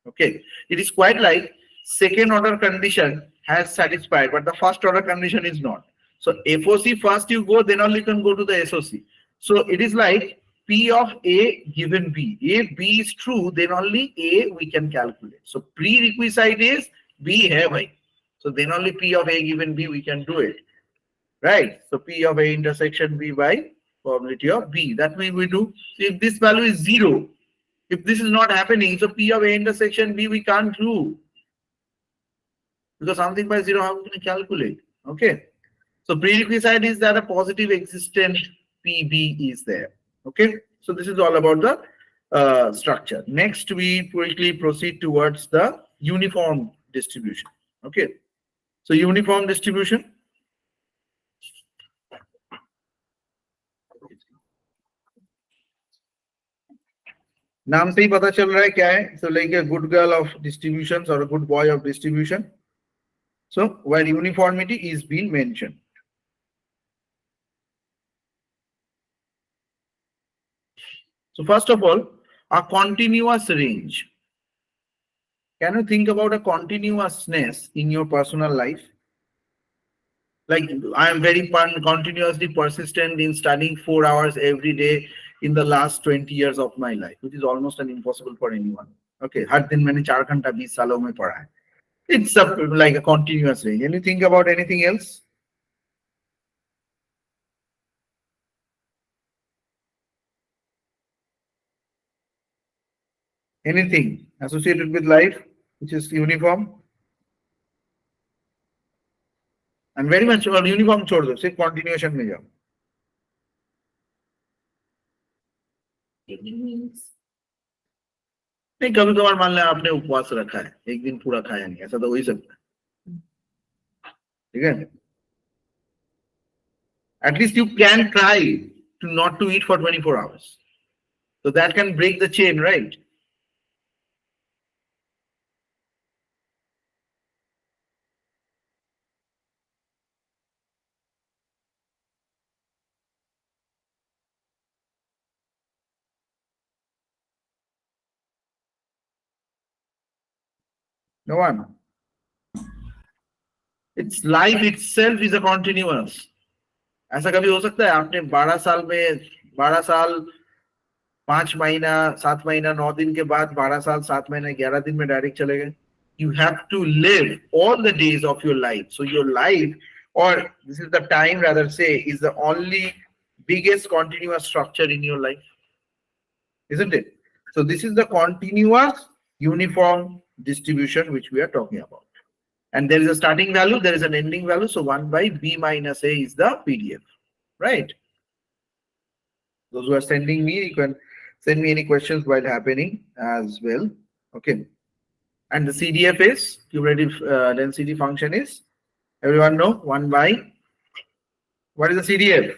Okay. It is quite like second order condition has satisfied, but the first order condition is not. So FOC first you go, then only you can go to the SOC. So it is like P of A given B. If B is true, then only A we can calculate. So prerequisite is B hai bhai. So then only P of A given B we can do it. right? So P of A intersection B by probability of B. That way we do. So if this value is 0, if this is not happening, so P of A intersection B we can't do. Because something by 0, how can you calculate? Okay. So prerequisite is that a positive existent PB is there. Okay. So this is all about the structure. Next, we quickly proceed towards the uniform distribution. Okay. So uniform distribution. नाम से ही पता चल रहा है क्या है? So like a good girl of distributions or a good boy of distribution. So where uniformity is being mentioned. So first of all, a continuous range. Can you think about a continuousness in your personal life? Like I am very continuously persistent in studying 4 hours every day in the last 20 years of my life, which is almost impossible for anyone. Okay, हर दिन मैंने 4 घंटा 20 सालों में पढ़ा है. It's like a continuous range. Can you think about anything else? Anything associated with life which is uniform? And very much uniform छोड़ दो, सिर्फ continuation में जाओ. नहीं, कभी कभार मान लें आपने उपवास रखा है, एक दिन पूरा खाया नहीं, ऐसा तो हो ही सकता है. ठीक है? At least you can try to not to eat for 24 hours. So that can break the chain, right? No one. It's life itself is a continuous. ऐसा कभी हो सकता है आपने 12 साल में 12 साल 5 महीना 7 महीना 9 दिन के बाद 12 साल 7 महीना 11 दिन में डायरेक्ट चले गए? You have to live all the days of your life. So your life, or this is the time rather say, is the only biggest continuous structure in your life, isn't it? So this is the continuous uniform distribution which we are talking about. And there is a starting value, there is an ending value. So 1 by B minus A is the PDF, right? Those who are sending me, you can send me any questions while happening as well. Okay. And the CDF is, cumulative density function is, everyone know, 1 by, what is the CDF?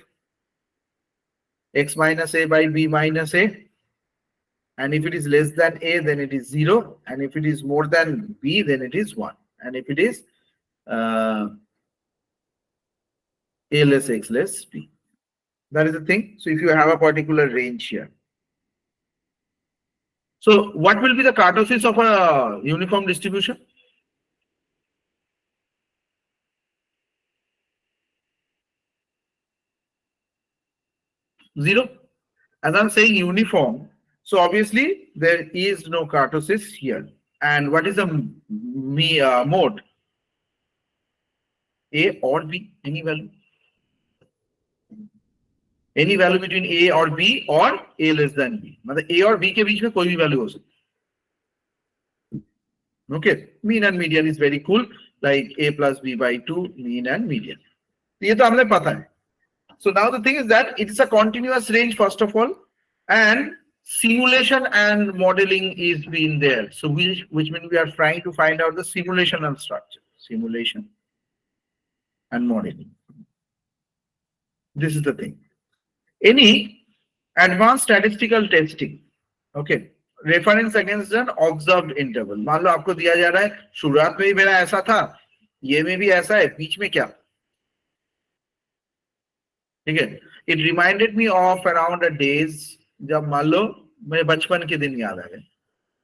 X minus A by B minus A. And if it is less than A, then it is 0. And if it is more than B, then it is 1. And if it is A less X less B. That is the thing. So if you have a particular range here. So what will be the kurtosis of a uniform distribution? Zero. As I'm saying uniform, so obviously there is no kurtosis here. And what is the mode? A or B, any value. Any value between A or B or A less than B. मतलब A और B के बीच में कोई भी value हो सकती. Okay, mean and median is very cool. Like A plus B by 2, mean and median. ये तो हमने पता है. So now the thing is that it is a continuous range first of all, and simulation and modeling is being there. So which means we are trying to find out the simulation and structure. Simulation and modeling. This is the thing. Any advanced statistical testing, okay, reference against an observed interval. मान लो आपको दिया जा रहा है शुरुआत में भी मेरा ऐसा था, ये में भी ऐसा है, बीच में क्या? ठीक है? It reminded me of around the days जब मान लो मेरे बचपन के दिन याद आ गए.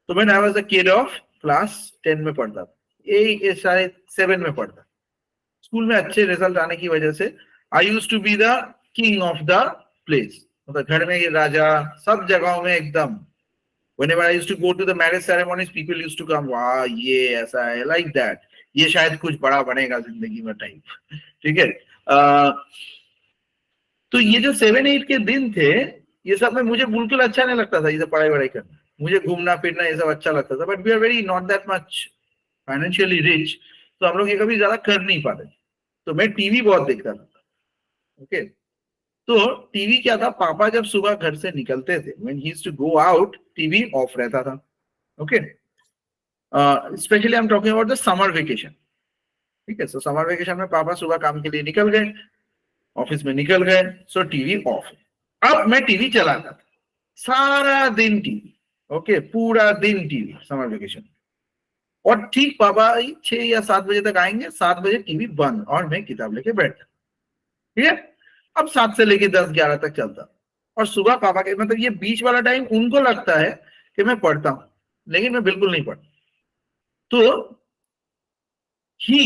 तो when I was a kid of class 10 में पढ़ता था, ये शायद 7 में पढ़ता. स्कूल में अच्छे रिजल्ट आने की वजह से I used to be the king of the place. मतलब घर में ये राजा, सब जगहों में एकदम. Whenever I used to go to the marriage ceremonies, people used to come, वाह ये ऐसा है, like that. ये शायद कुछ बड़ा बनेगा जिंदगी में टाइप. ठीक है? तो ये जो 7-8 के दिन थे, ये सब में मुझे बिल्कुल अच्छा नहीं लगता था ये सब पढ़ाई करना, मुझे घूमना फिरना ये सब अच्छा लगता था, but we are very not that much financially rich, तो हम लोग ये कभी ज्यादा कर नहीं पाते, तो मैं टीवी बहुत देखता था। ओके, तो टीवी क्या था, पापा जब सुबह घर से निकलते थे, when he used to go out, TV off रहता था। Okay, specially I am talking about the summer vacation. ठीक है, सो समर वेकेशन में पापा सुबह काम के लिए निकल गए, ऑफिस में निकल गए, सो टीवी ऑफ। अब मैं टीवी चलाता था, सारा दिन टीवी। ओके, पूरा दिन टीवी समर वेकेशन, और ठीक पापा 6 या 7 बजे तक आएंगे, 7 बजे टीवी बंद और मैं किताब लेके बैठता। ठीक है, अब 7 से लेके 10-11 तक चलता, और सुबह पापा के, मतलब ये बीच वाला टाइम उनको लगता है कि मैं पढ़ता हूं, लेकिन मैं बिल्कुल नहीं पढ़ता। तो he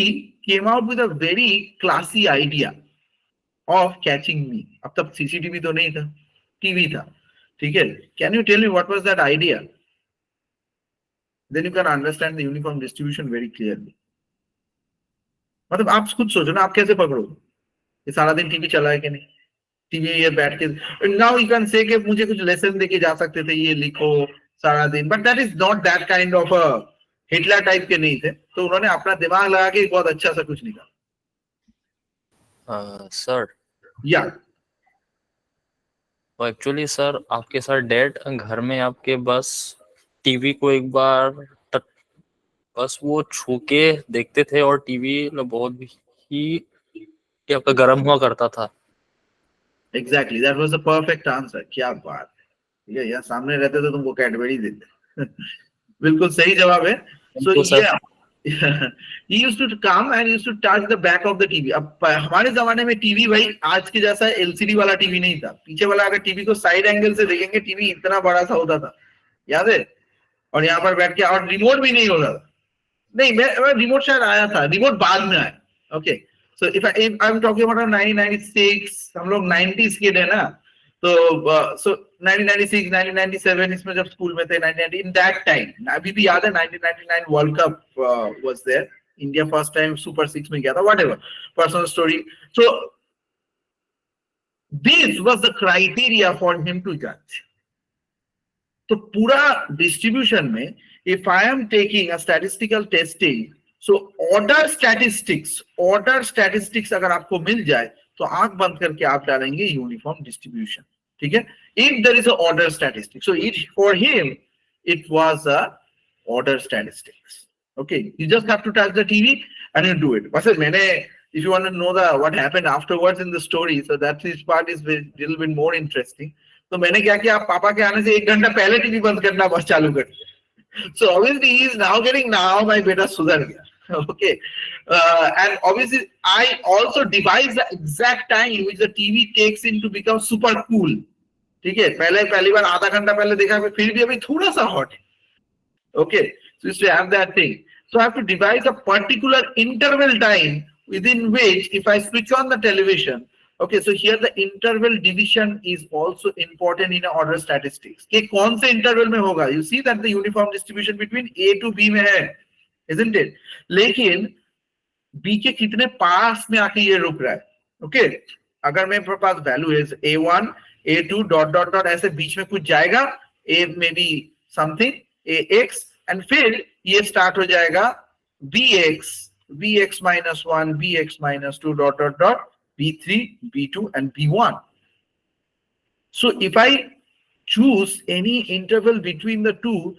came out with a very classy idea of catching me. अब तब सीसीटीवी तो नहीं था, टीवी था। ठीक है, can you tell me what was that idea? Then you can understand the uniform distribution very clearly. मतलब आप खुद सोचो ना, आप कैसे पकड़ोगे ये सारा दिन टीवी चला है कि नहीं, टीवी ये बैठ के। नाउ यू कैन से कि मुझे कुछ लेसन देके जा सकते थे, ये लिखो सारा दिन, but that is not that kind of Hitler type के नहीं थे, तो उन्होंने अपना दिमाग लगा के बहुत अच्छा सा कुछ निकाला। सर, या तो एक्चुअली सर आपके सर डैड घर में आपके बस टीवी को एक बार बस वो छू के देखते थे, और टीवी बहुत ही आपका गर्म हुआ करता था। Exactly, that was the perfect answer. क्या बात है, ठीक है, यहाँ सामने रहते तो तुमको कैडबरी देते। बिल्कुल सही जवाब है। सो ये he used to come and used to touch the back of the TV। अब हमारे जमाने में टीवी भाई आज के जैसा एलसीडी वाला टीवी नहीं था, पीछे वाला अगर टीवी को साइड एंगल से देखेंगे टीवी इतना बड़ा सा होता था, याद है? और यहाँ पर बैठ के, और रिमोट भी नहीं होता था। नहीं, मैं रिमोट शायद आया था, रिमोट बाद में आया। Okay, so if I am talking about 1996, हम लोग 90s किड है ना, तो सो 1996 1997 इसमें जब स्कूल में थे, 1990 इन दैट टाइम, अभी भी याद है 1999 world cup was there, India first time super 6 में गया था, whatever personal story. So this was the criteria for him to जज। तो पूरा डिस्ट्रीब्यूशन में if I am taking a statistical testing, so order statistics अगर आपको मिल जाए तो आंख बंद करके आप डालेंगे यूनिफॉर्म डिस्ट्रीब्यूशन। ठीक है, if there is a order statistics, so it for him it was a order statistics। okay, you just have to touch the TV and you do it। बस मैंने, if you want to know the what happened afterwards in the story, so that this part is a little bit more interesting। तो मैंने क्या किया, पापा के आने से 1 घंटा पहले टीवी बंद करना बस चालू कर दिया। So obviously he is now getting, now my beta sudhar gaya। Okay, and obviously I also devise the exact time which the TV takes in to become super cool। ठीक है, पहली बार आधा घंटा पहले देखा, फिर भी अभी थोड़ा सा हॉट है। Okay, so you have that thing, so I have to devise a particular interval time within which if I switch on the television, okay, so here the interval division is also important in order statistics। कि कौन से interval में होगा, you see that the uniform distribution between A to B में है, isn't it? लेकिन B के कितने पास में आके ये रुक रहा है। okay, अगर मेरे पास वैल्यू है A1 A2 dot dot dot, ऐसे बीच में कुछ जाएगा, A में भी समथिंग AX, एंड फिर ये स्टार्ट हो जाएगा BX -1 BX -2 dot dot dot B3 B2 and B1। so if I choose any interval between the two,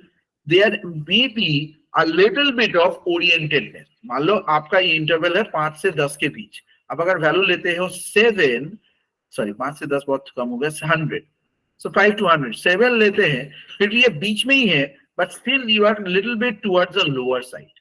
there may be a little bit of orientedness। मान लो आपका ये interval है 5 से 10 के बीच, अब अगर वैल्यू लेते हो 7, सॉरी 5 से 10 बहुत कम हो गया, 100, so 5 to 100, 7 लेते हैं, फिर ये बीच में ही है, but still you are little bit towards the lower side,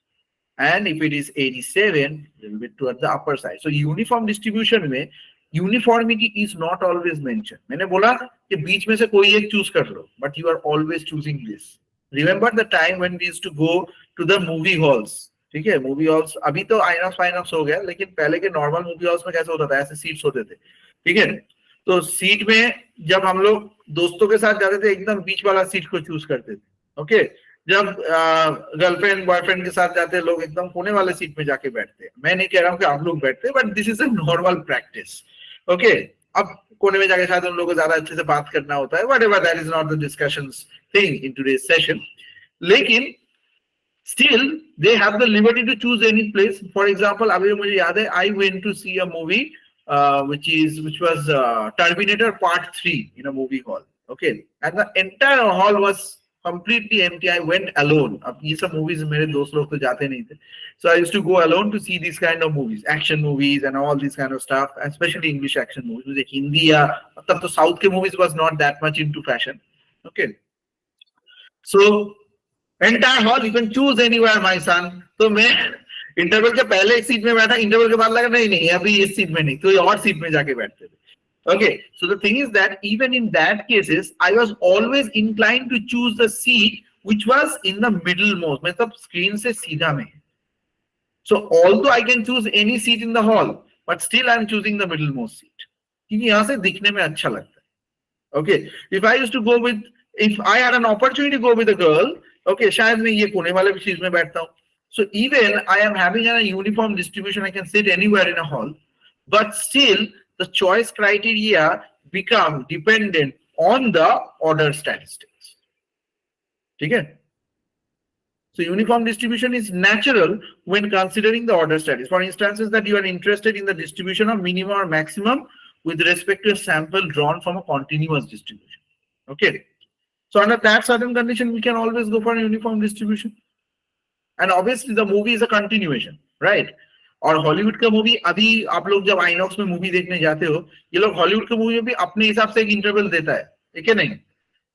and if it is 87, little bit towards the upper side। so uniform distribution में uniformity is not always mentioned। मैंने बोला कि बीच में से कोई एक चूज कर लो, but you are always choosing this। remember the time when we used to go to the movie halls। ठीक है, मूवी हॉल्स अभी तो आइनॉक्स हो गया, लेकिन पहले के नॉर्मल मूवी हॉल्स में कैसे होता था, ऐसे सीट्स होते थे। ठीक है, तो सीट में जब हम लोग दोस्तों के साथ जाते थे, एकदम बीच वाला सीट को चूज करते थे। ओके, जब गर्लफ्रेंड बॉयफ्रेंड के साथ जाते हैं लोग एकदम कोने वाले सीट में जाके बैठते हैं। मैं नहीं कह रहा हूँ कि आप लोग बैठते हैं, but this is a normal practice. Okay, अब कोने में जाके शायद उन लोगों को ज्यादा अच्छे से बात करना होता है, whatever, that is not the discussions thing in today's session. लेकिन still they have the liberty to choose any place. For example, अभी मुझे याद है, I went to see a movie which was Terminator Part 3 in a movie hall. Okay, and the entire hall was completely empty. I went alone. अब ये सब movies मेरे दोस्त लोग तो जाते नहीं थे, so I used to go alone to see these kind of movies, action movies and all these kind of stuff, especially English action movies. मुझे हिंदी या तब तो South के movies was not that much into fashion. Okay, so entire hall, you can choose anywhere my son. तो मैं interval के पहले एक सीट में बैठा, इंटरवल के बाद लगा नहीं नहीं अभी इस सीट में नहीं, कोई और सीट में जाके बैठते थे। Okay, so the thing is that even in that cases I was always inclined to choose the seat which was in the middle most, मतलब स्क्रीन से सीधा में। So although I can choose any seat in the hall, but still I am choosing the middle most seat, क्योंकि यहां से दिखने में अच्छा लगता है। Okay, if I used to go with, if I had an opportunity to go with a girl, okay, शायद मैं ये कोने वाले चीज में बैठता हूँ। So even I am having a uniform distribution, I can sit anywhere in a hall, but still the choice criteria become dependent on the order statistics. ठीक है? So uniform distribution is natural when considering the order statistics. For instance, that you are interested in the distribution of minimum or maximum with respect to a sample drawn from a continuous distribution. Okay. So under that certain condition, we can always go for a uniform distribution. And obviously the movie is a continuation, right? और Hollywood का movie, अभी आप लोग जब आइनॉक्स में movie देखने जाते हो, ये लोग हॉलीवुड के मूवी में भी अपने हिसाब से एक इंटरवल देता है, ठीक है नहीं?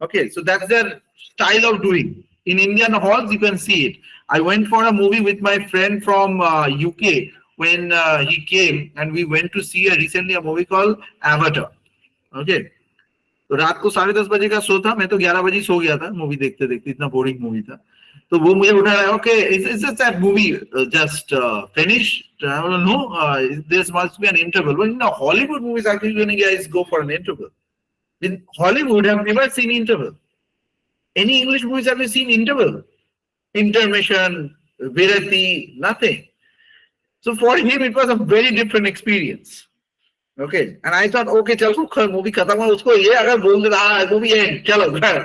Okay, so that's their style of doing. In Indian halls, you can see it. I went for a movie with my friend from UK when he came, and we went to see recently a movie called Avatar. Okay. तो रात को 10:30 बजे का show था, मैं तो 11 बजे सो गया था मूवी देखते देखते, इतना बोरिंग मूवी था। तो वो मुझे उठा रहा है, okay it's just that movie just finished, I don't know there must be an interval, but in Hollywood movies actually when guys go for an interval, in Hollywood have never seen interval. Any English movies have you seen interval, intermission, विरति, nothing. So for him it was a very different experience. Okay, and I thought, okay, चलो movie खत्म हो, उसको ये अगर बोल देता हाँ मूवी है चलो घर।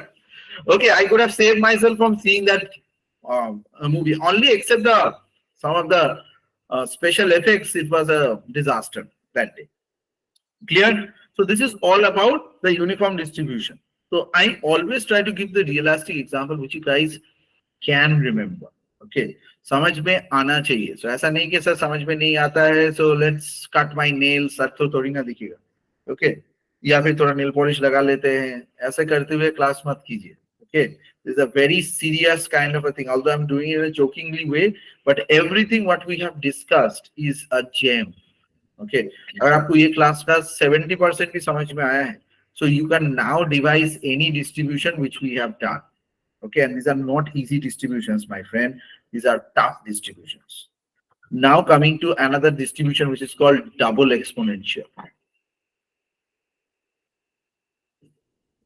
Okay, I could have saved myself from seeing that movie. Only except the some of the special effects, it was a disaster that day. Clear? So this is all about the uniform distribution. So I always try to give the realistic example which you guys can remember. Okay, समझ में आना चाहिए। So ऐसा नहीं कि sir समझ में नहीं आता है, so let's cut my nails, sir तो थोड़ी ना दिखेगा। Okay, या फिर थोड़ा नेल पॉलिश लगा लेते हैं, ऐसे करते हुए क्लास मत कीजिए। Okay, this is a very serious kind of a thing, although I'm doing it in a jokingly way, but everything what we have discussed is a gem. Okay, अगर आपको ये क्लास का 70% भी समझ में आया है, so you can now devise any distribution which we have done. Okay, and these are not easy distributions, my friend. These are tough distributions. Now coming to another distribution which is called double exponential.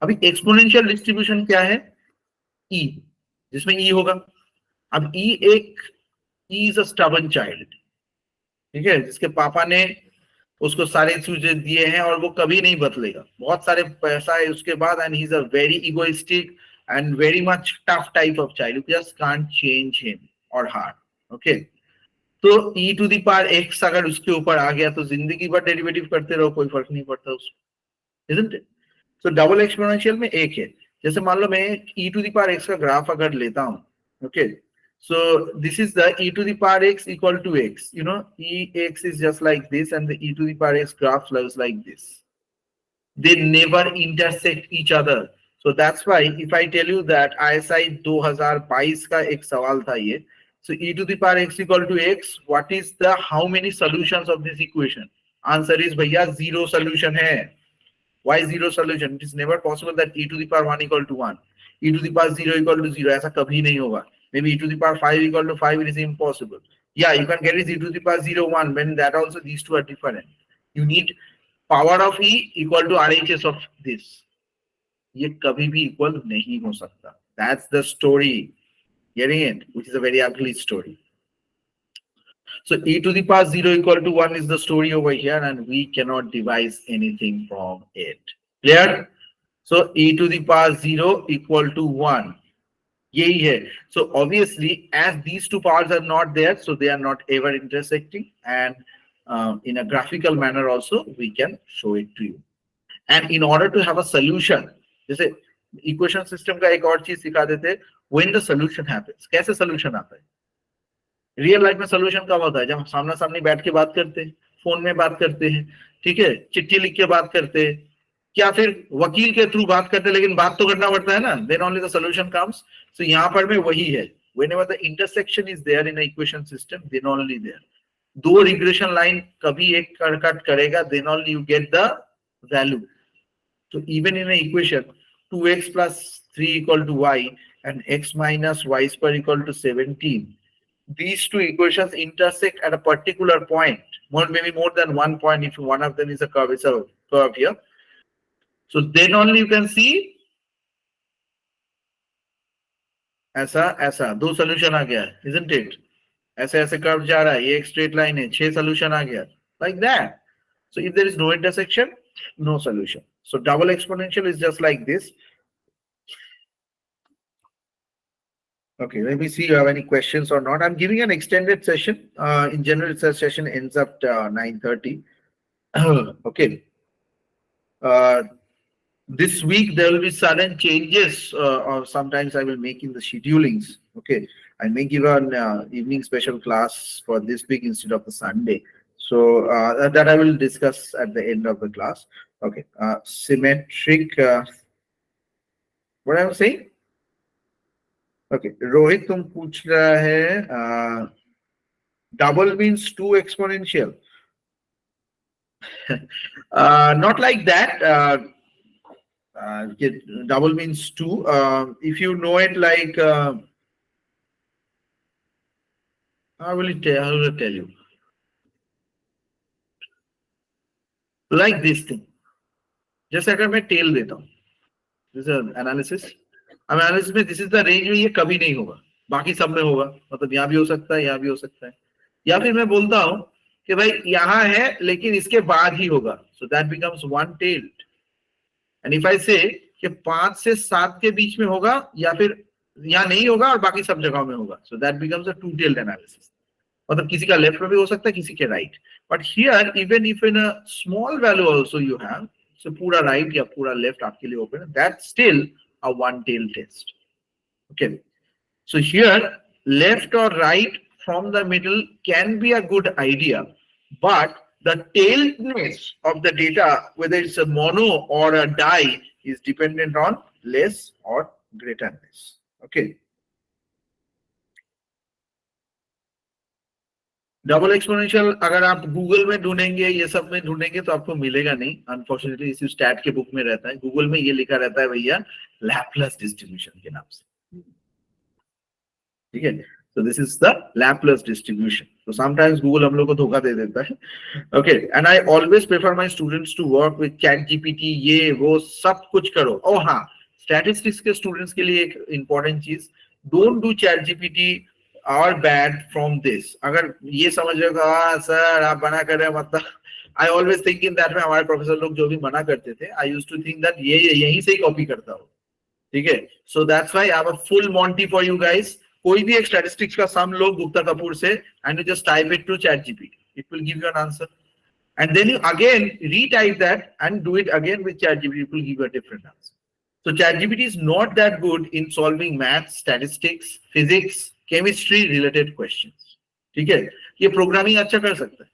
अभी exponential distribution क्या है? E, जिसमें E होगा। अब E is a stubborn child, ठीक है, जिसके पापा ने उसको सारे चीजें दिए हैं और वो कभी नहीं बदलेगा, बहुत सारे पैसा है उसके बाद, and he's a very egoistic and very much tough type of child. You just can't change him or her. Okay, तो e to the power x अगर उसके ऊपर आ गया तो जिंदगी भर डेरिवेटिव करते रहो, कोई फर्क नहीं पड़ता उसको, isn't it? So double exponential में एक है, जैसे मान लो मैं e to the power x का ग्राफ अगर लेता हूँ, okay, so this is the e to the power x equal to x, you know, ex is just like this and the e to the power x graph looks like this. They never intersect each other. So that's why if I tell you that ISI 2022 का एक सवाल था ये, so e to the power x equal to x, what is the how many solutions of this equation? Answer is भैया 0 solution है. Why 0 solution? It is never possible that e to the power 1 equal to 1, e to the power 0 equal to 0, ऐसा कभी नहीं होगा. Maybe e to the power 5 equal to 5, it is impossible. Yeah, you can get it e to the power 0 1, when that also these two are different. You need power of e equal to RHS of this. ये कभी भी equal नहीं हो सकता. That's the story. Getting it? Which is a very ugly story. So e to the power 0 equal to 1 is the story over here, and we cannot devise anything from it. Clear? So e to the power 0 equal to 1. यही है. So obviously, as these two powers are not there, so they are not ever intersecting, and in a graphical manner also we can show it to you. And in order to have a solution, जैसे equation system का एक और चीज सिखा देते, when the solution happens, कैसे solution आता है? रियल लाइफ में सोल्यूशन कब होता है? जब सामना सामनी बैठ के बात करते हैं, फोन में बात करते हैं, ठीक है, चिट्ठी लिख के बात करते हैं, क्या फिर वकील के थ्रू बात करते हैं, लेकिन बात तो करना पड़ता है ना, then only the solution comes. So यहाँ पर में वही है, whenever the intersection is there in a equation system, then only there. दो रिग्रेशन लाइन कभी एक कट करेगा, then only you get the value. So even in an equation 2x plus 3 equal to y and x minus y square equal to 17, these two equations intersect at a particular point, maybe more than one point if one of them is a curve. It's a curve here. So then only you can see ऐसा दो solution आ गया, isn't it? ऐसे ऐसे curve जा रहा है, ये एक straight line है, 6 solution आ गया, like that. So if there is no intersection, no solution. So double exponential is just like this. Okay, let me see if you have any questions or not. I'm giving an extended session. In general, the session ends at 9:30. Okay. This week there will be sudden changes, or sometimes I will make in the schedulings. Okay, I may give an evening special class for this week instead of the Sunday. So that I will discuss at the end of the class. Okay, symmetric. What I am saying? Okay, Rohit, तुम पूछ रहा है double means 2 exponential. Not like that. Double means 2. If you know it like, I will tell you. Like this thing. जैसे अगर मैं tell देता हूँ, this is an analysis. अब एनालिसिस में दिस इज द रेंज में ये कभी नहीं होगा, बाकी सब में होगा, मतलब यहाँ भी हो सकता है, यहाँ भी हो सकता है. या फिर मैं बोलता हूँ कि भाई यहाँ है लेकिन इसके बाद ही होगा, so that becomes one tailed. And if I से कि 5 से 7 के बीच में होगा या फिर यहाँ नहीं होगा और बाकी सब जगहों में होगा, so that becomes a to tailed analysis. मतलब किसी का लेफ्ट में भी हो सकता है, किसी के right. But here even if in a small value also you have, so पूरा राइट या पूरा लेफ्ट आपके लिए ओपन है, that still a one-tail test. Okay, so here left or right from the middle can be a good idea, but the tailedness of the data, whether it's a mono or a die, is dependent on less or greaterness. Okay, double exponential अगर आप Google में ढूंढेंगे, ये सब में ढूंढेंगे तो आपको मिलेगा नहीं, अनफॉर्चुनेटली. इसी स्टैट के बुक में रहता है, गूगल में ये लिखा रहता है भैया लैपलेस डिस्ट्रीब्यूशन के नाम से. ठीक है, so this is the Laplace distribution. So sometimes Google हम लोग को धोखा दे देता है. Okay, and I always prefer my students to work with ChatGPT. ये वो सब कुछ करो. Oh हाँ, statistics के students के लिए एक important चीज, don't do ChatGPT or bad from this. अगर ये समझ रहे हो हाँ सर आप मना कर रहे हैं, मतलब I always think in that way. हमारे प्रोफेसर लोग जो भी मना करते थे, I used to think that ये यहीं से ही कॉपी करता हो. ठीक है, so that's why I have a full Monty for you guys. कोई भी एक स्टैटिस्टिक्स का सम लो गुप्ता कपूर से, and you just type it to ChatGPT. It will give you an answer, and then you again retype that and do it again with ChatGPT. It will give you a different answer. So ChatGPT is not that good in solving math, statistics, physics, chemistry related questions. ठीक है, ये programming अच्छा कर सकता है.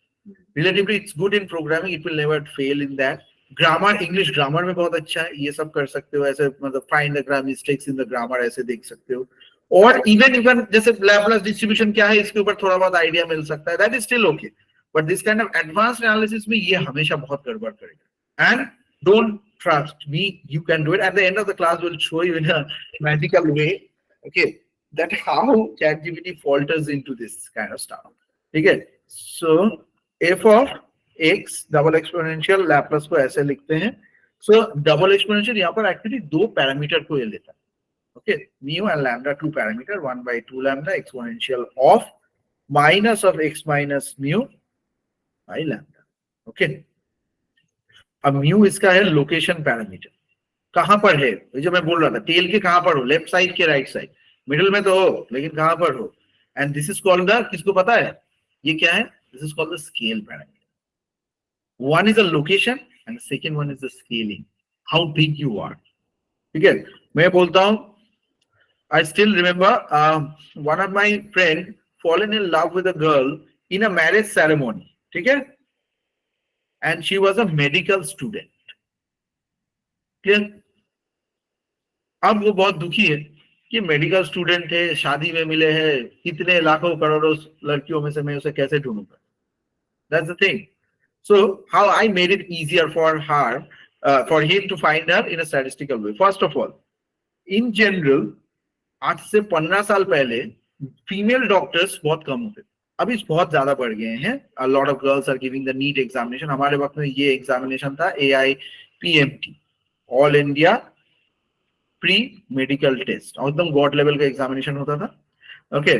Relatively, it's good in programming. It will never fail in that. Grammar, English grammar में बहुत अच्छा है, ये सब कर सकते हो. ऐसे मतलब find the grammar mistakes in the grammar ऐसे देख सकते हो. और इवन जैसे लैप्लेस डिस्ट्रीब्यूशन क्या है इसके ऊपर थोड़ा बहुत आइडिया मिल सकता है, that is still okay. But this kind of advanced analysis में ये हमेशा बहुत गड़बड़ करेगा. And don't trust me, you can do it. At the end of the class will show you in a magical way, okay, that how ChatGPT falters into this kind of stuff. ठीक है, सो f of x double exponential Laplace को ऐसे लिखते हैं. सो double exponential यहाँ पर actually दो parameter को ये लेता है. Okay, mu and lambda, two parameter, 1 by 2 lambda exponential of minus of x minus mu by lambda. Okay, अब mu इसका है लोकेशन पैरामीटर, कहां पर है, जो मैं बोल रहा था टेल के कहां पर हो, लेफ्ट साइड के राइट साइड, मिडिल में तो हो लेकिन कहां पर हो, and this is called the, किसको पता है ये क्या है, this is called the scale parameter. One is a location and the second one is the scaling, how big you are. ठीक है, मैं बोलता हूँ, I still remember one of my friend fallen in love with a girl in a marriage ceremony. ठीक है, and she was a medical student. Clear? अब वो बहुत दुखी है कि मेडिकल स्टूडेंट है, शादी में मिले हैं, कितने लाखों करोड़ों लड़कियों में से मैं उसे कैसे ढूंढूंगा. That's the thing. So how I made it easier for her, for him to find her in a statistical way. First of all, in general, आज से 15 साल पहले फीमेल डॉक्टर्स बहुत कम होते थे, अभी बहुत ज्यादा बढ़ गए हैं. A lot of girls are giving the NEET examination. हमारे वक्त में ये एग्जामिनेशन था AIPMT, all India pre medical test, और एकदम गॉड लेवल का एग्जामिनेशन होता था. ओके,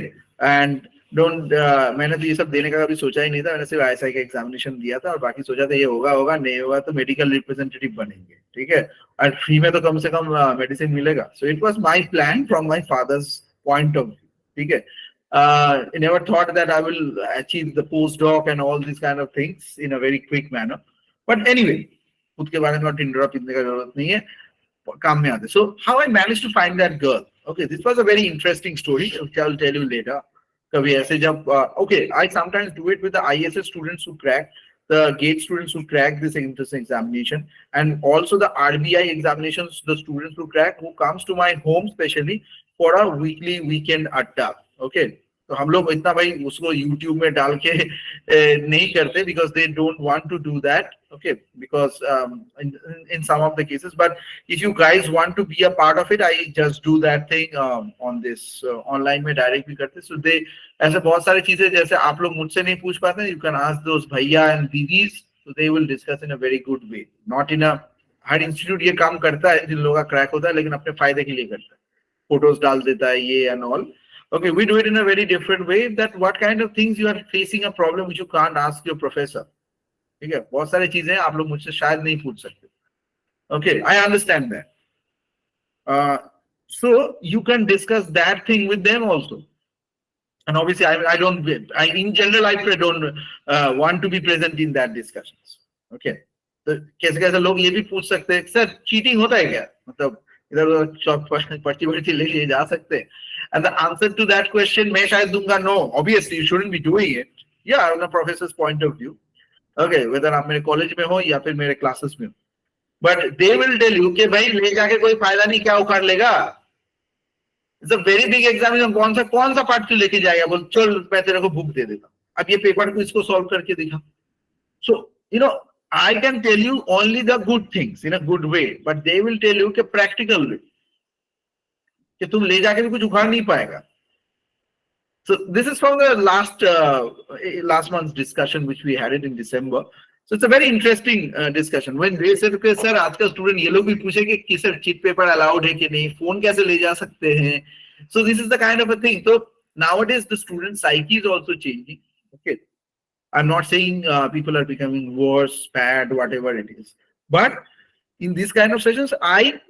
एंड डोंट, मैंने तो ये सब देने का कभी सोचा ही नहीं था, मैंने सिर्फ ISI का एग्जामिनेशन दिया था और बाकी सोचा था ये होगा होगा, नहीं होगा तो मेडिकल रिप्रेजेंटेटिव बनेंगे. ठीक है, और फ्री में तो कम से कम मेडिसिन मिलेगा. So it was my plan from my father's point of view. ठीक है, I never thought that I will achieve the postdoc and all these kind of things in a very quick manner. But anyway, खुद के बारे में interrupt करने का जरूरत नहीं है, काम में आते. So how I managed to find that girl? Okay, this was a very interesting story, which I will tell you later. कभी ऐसे जब okay, I sometimes do it with the ISS students who crack, the GATE students who crack this entrance examination, and also the RBI examinations, the students who crack, who comes to my home specially for a weekly weekend adda. Okay, तो हम लोग इतना भाई उसको YouTube में डाल के नहीं करते, because they don't want to do that. Okay, because in some of the cases, but if you guys want to be a part of it, I just do that thing on this online में direct भी करते. So they, ऐसे बहुत सारी चीजें जैसे आप लोग मुझसे नहीं पूछ पाते, you can ask those भैया and didis, so they will discuss in a very good way, not in a, her institute ये काम करता है जिन लोगों का क्रैक होता है लेकिन अपने फायदे के लिए करता है, फोटोज डाल देता है ये and all. Okay, we do it in a very different way, that what kind of things you are facing a problem which you can't ask your professor. ठीक है, बहुत सारी चीजें आप लोग मुझसे शायद नहीं पूछ सकते. Okay, I understand that. So you can discuss that thing with them also. And obviously, I don't, in general, I don't want to be present in that discussions. Okay, तो कैसे कैसे लोग ये भी पूछ सकते हैं, सर चीटिंग होता है क्या, मतलब इधर पर्ची लेके जा सकते हैं. And the answer to that question मैं शायद दूंगा no. Obviously, you shouldn't be doing it. Yeah, on a professor's point of view. Okay, whether आप मेरे कॉलेज में हो या फिर मेरे क्लासेस में हो, but they will tell you कि भाई ले जाके कोई फायदा नहीं, क्या उखाड़ लेगा. It's a very big examination. कौन सा पार्ट क्यों लेके जाएगा, बोल चल मैं तेरे को बुक दे देता, अब ये पेपर को इसको सॉल्व करके दिखा. So you know, I can tell you only the good things in a good way, but they will tell you कि practical way कि तुम ले जाके भी कुछ उखाड़ नहीं पाएगा. So this is from the last month's discussion which we had it in December. So it's a very interesting discussion. When they said कि सर आज का स्टूडेंट ये लोग भी पूछेंगे कि सर चीट पेपर अलाउड है कि नहीं, फोन कैसे ले जा सकते हैं. So this is the kind of a thing. So nowadays the student psyche is also changing. Okay, I'm not saying people are becoming worse, bad, whatever it is, but in these kind of sessions I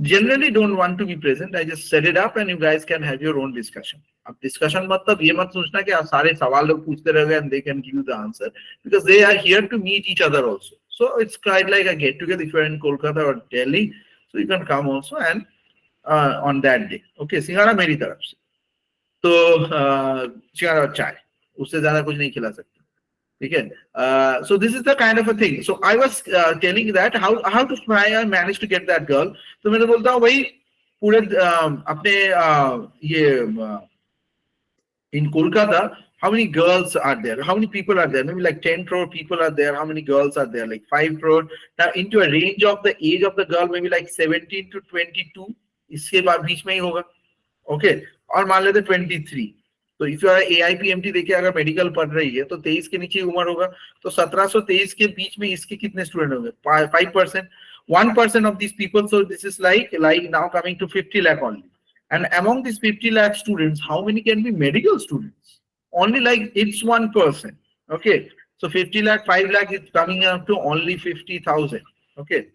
generally don't want to be present. I just set it up and you guys can have your own discussion. अब discussion मतलब ये मत सोचना कि आप सारे सवाल लोग पूछते रहोगे and they can give you the answer, because they are here to meet each other also. So it's quite like a get together. If you're in Kolkata or Delhi, so you can come also and on that day. Okay, सिंघाड़ा मेरी तरफ से, तो सिंघाड़ा और चाय, उससे ज्यादा कुछ नहीं खिला सकते. ठीक है, so this is the kind of a thing. So I was telling that how to try and manage to get that girl. तो मैं तो बोलता हूँ भाई पूरे अपने ये in Kolkata, how many girls are there? How many people are there? Maybe like 10 crore people are there. How many girls are there? Like 5 crore. Now into a range of the age of the girl, maybe like 17 to 22. इसके बाद बीच में ही होगा. Okay, और मान लेते 23. तो if you are AIPMT देखे अगर मेडिकल पढ़ रही है तो 23 के नीचे उम्र होगा, तो 1723 के बीच में इसके कितने स्टूडेंट होंगे, 5%. 1% of these people, so this is like now coming to 50 lakh only. And among these 50 lakh students, how many can be medical students? Only like it's 1%. Okay, so 50 lakh, 5 lakh is coming up to only 50,000. Okay,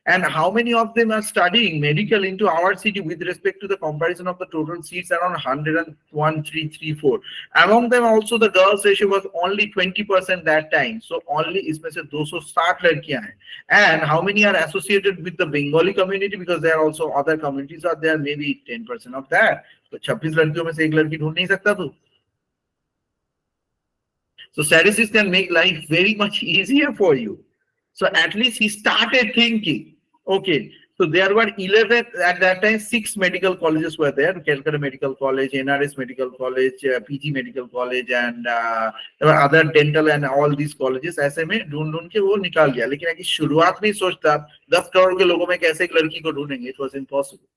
and how many of them are studying medical into our city with respect to the comparison of the total seats around 101,334. Among them also the girls ratio was only 20% that time. So only इसमें से 260 लड़कियां हैं. And how many are associated with the Bengali community, because there are also other communities are there, maybe 10% of that. So 26 लड़कियों में से एक लड़की ढूंढ नहीं सकता तू. So statistics can make life very much easier for you. So at least he started thinking. Okay, so there were 11 at that time. 6 medical colleges were there: Calcutta Medical College, NRS Medical College, PG Medical College, and there were other dental and all these colleges. ऐसे में ढूंढ के वो निकाल दिया. लेकिन अगर शुरुआत में सोचता 10 करोड़ के लोगों में कैसे एक लड़की को ढूंढेंगे, it was impossible.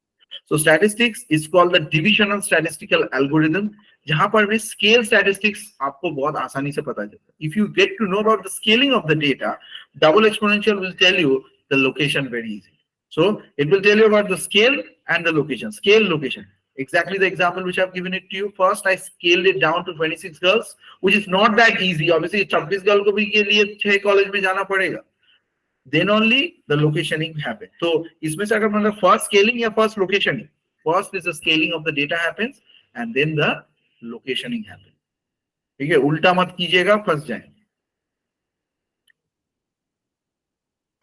So statistics is called the divisional statistical algorithm, जहां पर में scale statistics आपको बहुत आसानी से पता चलता है. If you get to know about the scaling of the data, double exponential will tell you the location very easy. So it will tell you about the scale and the location. Scale, location. Exactly the example which I've given it to you. First, I scaled it down to 26 girls, which is not that easy. Obviously, 26 girl को भी के लिए 6 college में जाना पड़ेगा. Then only the locationing happens. So इसमें से अगर मतलब first scaling या first locationing. First is the scaling of the data happens, and then the locationing happens. ठीक है, उल्टा मत कीजिएगा, फंस जाएंगे.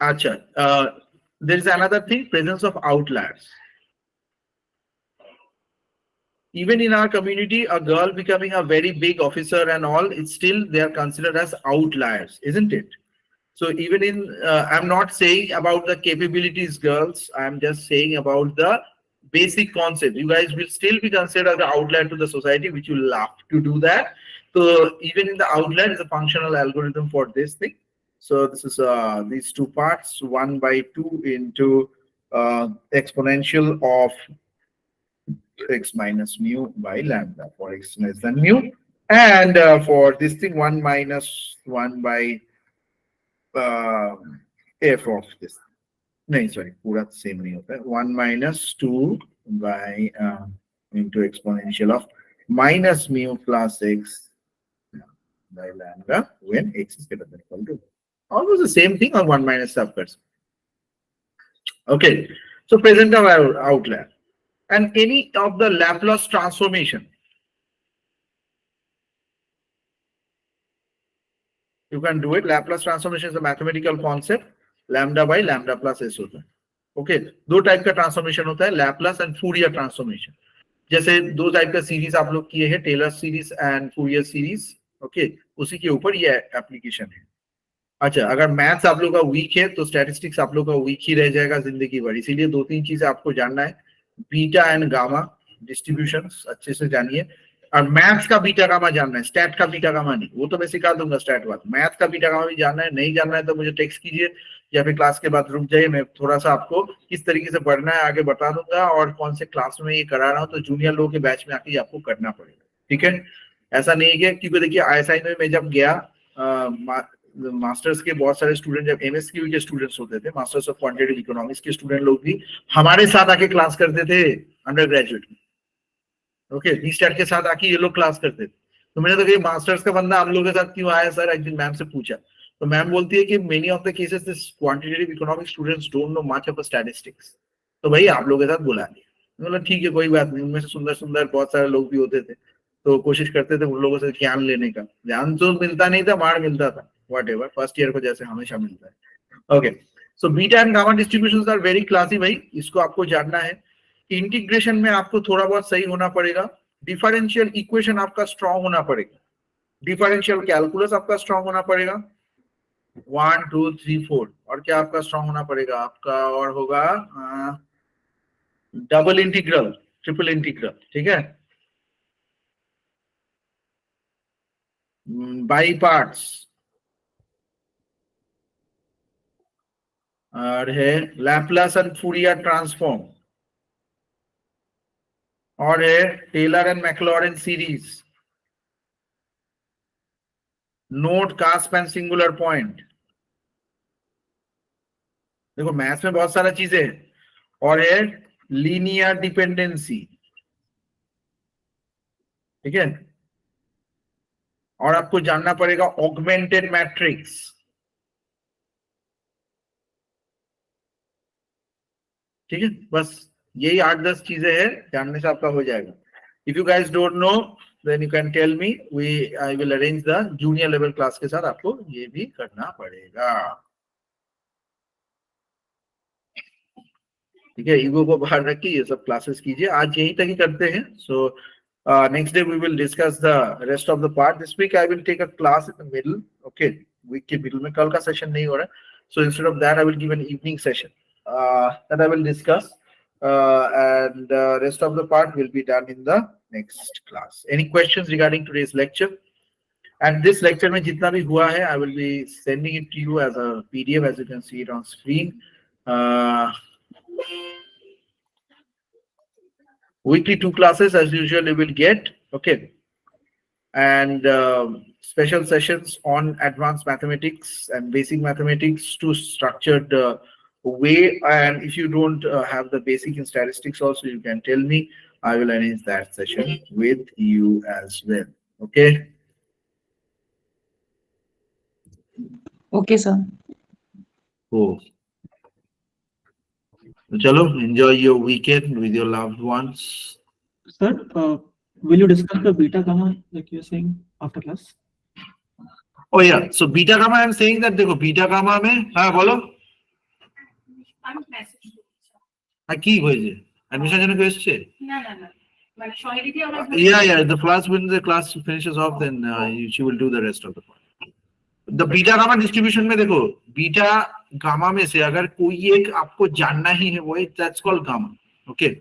अच्छा, there is another thing, presence of outliers. Even in our community, a girl becoming a very big officer and all, it's still they are considered as outliers, isn't it? So even in, I'm not saying about the capabilities, girls. I'm just saying about the basic concept. You guys will still be considered the outlier to the society, which you love to do that. So even in the outlier is a functional algorithm for this thing. So this is these two parts, 1/2 into exponential of x minus mu by lambda for x less than mu, and for this thing 1 minus 1 by f of this. No, sorry, पूरा same नहीं होता है. 1 minus 2 by into exponential of minus mu plus x by lambda when x is greater than equal to. Almost the same thing, or 1 minus subverse. Okay, so present of outlier and any of the Laplace transformation. You can do it. Laplace transformation is a mathematical concept. Lambda by lambda plus s होता है. Okay, दो type का transformation होता है, Laplace and Fourier transformation. जैसे दो type का series आप लोग किए हैं, Taylor series and Fourier series. Okay, उसी के ऊपर ये एप्लीकेशन है. अच्छा, अगर मैथ्स आप लोग का वीक है तो स्टैटिस्टिक्स आप लोग का वीक ही रह जाएगा जिंदगी भर. इसीलिए 2-3 चीजें आपको जानना है. बीटा एंड गामा डिस्ट्रीब्यूशन अच्छे से जानिए, और मैथ्स का बीटा गामा जानना है. स्टैट का बीटा गामा नहीं, वो तो मैं सिखा दूंगा स्टैट बाद. मैथ का बीटा गामा भी जानना है. नहीं जानना है तो मुझे टेक्स्ट कीजिए या फिर क्लास के बाद रुक जाइए. मैं थोड़ा सा आपको किस तरीके से पढ़ना है आगे बता दूंगा, और कौन से क्लास में ये करा रहा हूँ, तो जूनियर लोगों के बैच में आके आपको करना पड़ेगा. ठीक है, ऐसा नहीं है क्योंकि देखिए ISI में मैं जब गया, मास्टर्स के बहुत सारे स्टूडेंट, जब MSQE के स्टूडेंट्स होते थे, मास्टर्स ऑफ क्वांटिटेटिव इकोनॉमिक्स के स्टूडेंट लोग भी हमारे साथ आके क्लास करते थे अंडर ग्रेजुएट में. ओके, ISTAT के साथ आके ये लोग क्लास करते थे. तो मैंने तो कही मास्टर्स का बंदा हम लोग के साथ क्यों आया सर, एक दिन मैम से पूछा, तो मैम बोलती है कि many of the cases this quantitative economics students don't know much of statistics, तो भाई आप लोग के साथ बुला लिया. मतलब ठीक है, कोई बात नहीं. उनमें से सुंदर सुंदर बहुत सारे लोग भी होते थे, तो कोशिश करते थे उन लोगों से ज्ञान लेने का. ज्ञान तो मिलता नहीं था, मार मिलता था. Whatever, फर्स्ट ईयर को जैसे हमेशा मिलता है. Okay, so beta and gamma distributions are very classy भाई, इसको आपको जानना है. इंटीग्रेशन में आपको थोड़ा बहुत सही होना पड़ेगा. डिफरेंशियल इक्वेशन आपका स्ट्रांग होना पड़ेगा. डिफरेंशियल कैलकुलस आपका स्ट्रांग होना पड़ेगा. 1 2 3 4. और क्या आपका स्ट्रांग होना पड़ेगा आपका, और होगा डबल इंटीग्रल, ट्रिपल इंटीग्रल. ठीक है, बाई पार्ट्स, और है लैपलास एंड फूरियर ट्रांसफॉर्म, और है Taylor and Maclaurin series, note cusp and singular point, देखो मैथ्स में बहुत सारा चीजें हैं और है लीनियर डिपेंडेंसी, ठीक है, और आपको जानना पड़ेगा ऑगमेंटेड मैट्रिक्स, ठीक है, बस यही 8-10 चीजें हैं, जानने से आपका हो जाएगा. If you guys don't know then you can tell me, I will arrange the junior level class के साथ आपको ये भी करना पड़ेगा, ठीक है. ईगो को बाहर रख के ये सब क्लासेस कीजिए, आज यहीं तक ही करते हैं. So next day we will discuss the rest of the part. This week I will take a class in the middle, okay, week के मिडिल में. कल का सेशन नहीं हो रहा है, so instead of that I will give an evening session that I will discuss, and rest of the part will be done in the next class. Any questions regarding today's lecture? And this lecture में जितना भी हुआ है, I will be sending it to you as a PDF, as you can see it on screen. Weekly 2 classes as usual you will get, okay, and special sessions on advanced mathematics and basic mathematics to structured way. And if you don't have the basic in statistics also, you can tell me, I will arrange that session with you as well, okay. Okay, sir. Oh, chalo, enjoy your weekend with your loved ones. Sir, will you discuss the beta gamma like you're saying after class? Oh yeah, so beta gamma, I'm saying that देखो beta gamma में, हाँ बोलो, हाँ की होइजे admission जने को एसছে না না না মানে সঙ্গীতি আমরা yeah, the class, when the class finishes off, then she will do the rest of the part. The beta gamma distribution में देखो beta gamma में से अगर कोई एक आपको जानना ही है वो that's called gamma, okay.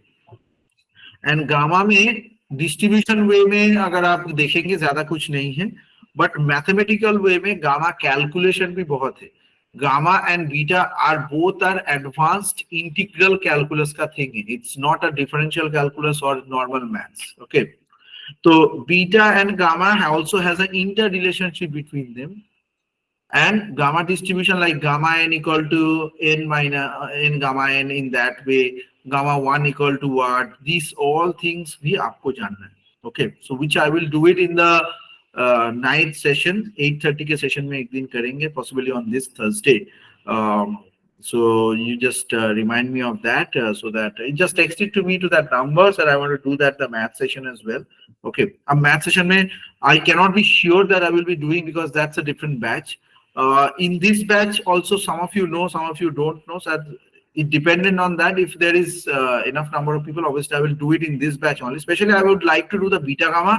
And gamma में distribution way में अगर आप देखेंगे ज्यादा कुछ नहीं है, but mathematical way में gamma calculation भी बहुत है. Gamma and beta are both are advanced integral calculus का thing है. It's not a differential calculus or normal maths, okay. So beta and gamma also has an interrelationship between them, and gamma distribution like gamma n equal to n minus n gamma n in that way, gamma 1 equal to what, these all things भी आपको जानना है, okay. So which I will do it in the night session, 8:30 के session में एक दिन करेंगे, possibly on this Thursday. So you just remind me of that, so that just text it to me to that number, and I want to do that the math session as well, okay. A math session में I cannot be sure that I will be doing because that's a different batch. In this batch also, some of you know, some of you don't know, so it dependent on that. If there is enough number of people, obviously I will do it in this batch only. Especially I would like to do the beta gamma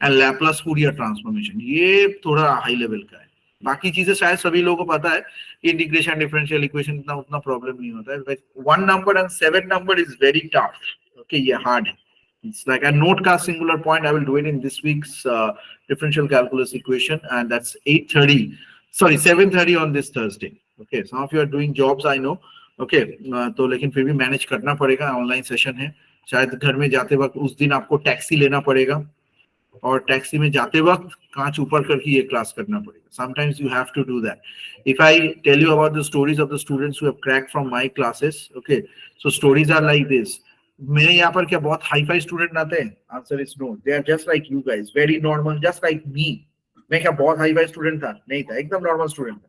and Laplace Fourier transformation. ये थोड़ा high level का है. बाकी चीजें शायद सभी लोगों को पता है, इंटीग्रेशन डिफरेंशियल इक्वेशन उतना प्रॉब्लम नहीं होता है. 1 number and 7 number is very tough, okay. ये hard है. It's like a note का singular point. I will do it in this week's differential calculus equation, and that's 8:30, sorry 7:30 on this Thursday, okay. Some of you are doing jobs, I know, okay. तो लेकिन फिर भी manage करना पड़ेगा, online session है. शायद घर में जाते वक्त उस दिन आपको टैक्सी लेना पड़ेगा, और टैक्सी में जाते वक्त कांच ऊपर करके ये क्लास करना पड़ेगा. Sometimes you have to do that. If I tell you about the stories of the students who have cracked from my classes, okay, so stories are like this. मेरे यहाँ पर क्या बहुत हाई फाई स्टूडेंट आते हैं? Answer is no. They are just like you guys, very normal, just like me. मैं क्या बहुत हाई फाई स्टूडेंट था? नहीं था, एकदम नॉर्मल स्टूडेंट था.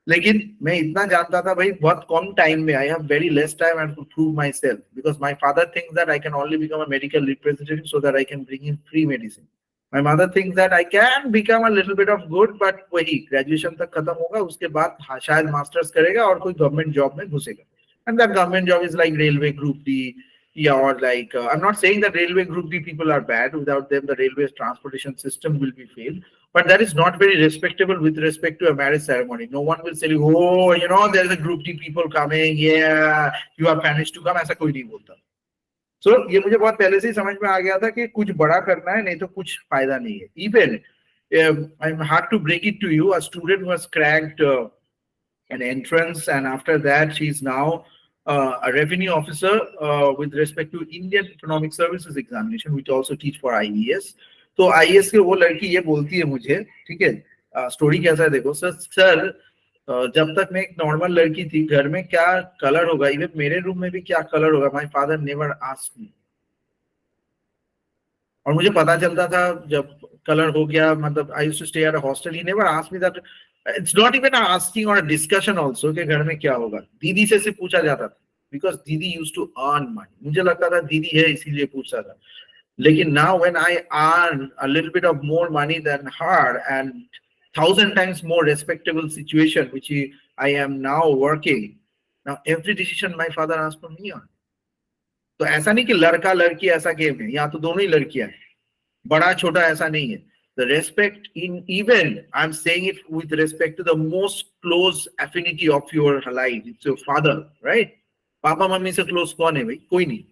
लेकिन मैं इतना जानता था भाई, बहुत कम टाइम में, I have very less time and to prove myself, because my father thinks that I can only become a medical representative so that I can bring in free medicine. My mother thinks that I can become a little bit of good, but वही graduation तक खत्म होगा, उसके बाद शायद masters करेगा और कोई गवर्नमेंट जॉब में घुसेगा. And that government job is like railway group D, yeah, or like I'm not saying that railway group D people are bad. Without them the railway transportation system will be failed, but that is not very respectable with respect to a marriage ceremony. No one will say, oh, you know, there's a group D people coming, yeah, you are managed to come. ऐसा कोई नहीं बोलता. So ये मुझे बहुत पहले से ही समझ में आ गया था कि कुछ बड़ा करना है, नहीं तो कुछ फायदा नहीं है. Even I'm hard to break it to you, a student who has cracked an entrance, and after that she's now a revenue officer with respect to Indian Economic Services Examination, which also teach for IES. तो IES के वो लड़की ये बोलती है मुझे, ठीक है, स्टोरी कैसा है देखो. सर जब तक मैं एक नॉर्मल लड़की थी, घर में क्या कलर होगा, इवन मेरे रूम में भी क्या कलर होगा, माय फादर नेवर आस्क्ड मी। और मुझे पता चलता था जब कलर हो गया, मतलब I used to stay at a hostel, he never asked me that. It's not even asking और डिस्कशन आल्सो कि घर में क्या होगा। दीदी से सिर्फ पूछा जाता था, बिकॉज दीदी यूज्ड टू अर्न मनी। मुझे लगता था दीदी है इसीलिए पूछा था। लेकिन now when I earn a little bit of more money than her and 1,000 times more respectable situation which I am now working, now every decision my father asks for me on. तो ऐसा नहीं कि लड़का लड़की ऐसा game है, यहाँ तो दोनों ही लड़कियां हैं, बड़ा छोटा ऐसा नहीं है। The respect in, even I'm saying it with respect to the most close affinity of your life, it's your father, right? Papa mummy से close कौन है भाई? कोई नहीं।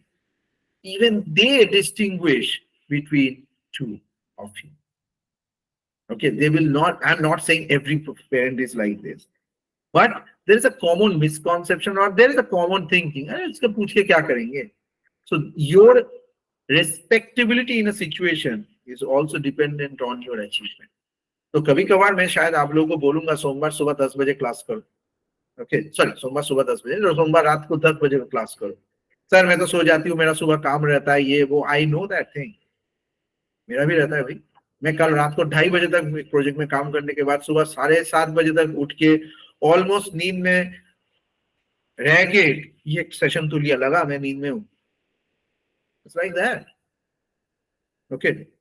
Even they distinguish between two of you. Okay, they will not, I'm not saying every parent is like this, but there is a common misconception or there is a common thinking, इसका पूछ के क्या करेंगे? So your respectability in a situation is also dependent on your achievement. तो कभी कभार मैं शायद आप लोगों को बोलूंगा सोमवार सुबह 10 बजे क्लास करो, ओके सॉरी सोमवार सुबह 10 बजे, सोमवार रात को 10 बजे क्लास करो। सर मैं तो सो जाती हूँ, मेरा सुबह काम रहता है, ये वो, आई नो दैट थिंग, मेरा भी रहता है भाई। मैं कल रात को 2:30 बजे तक प्रोजेक्ट में काम करने के बाद सुबह 7:30 बजे तक उठ के ऑलमोस्ट नींद में रह के ये सेशन तो लिया, लगा मैं नींद में हूँ। It's like that, okay.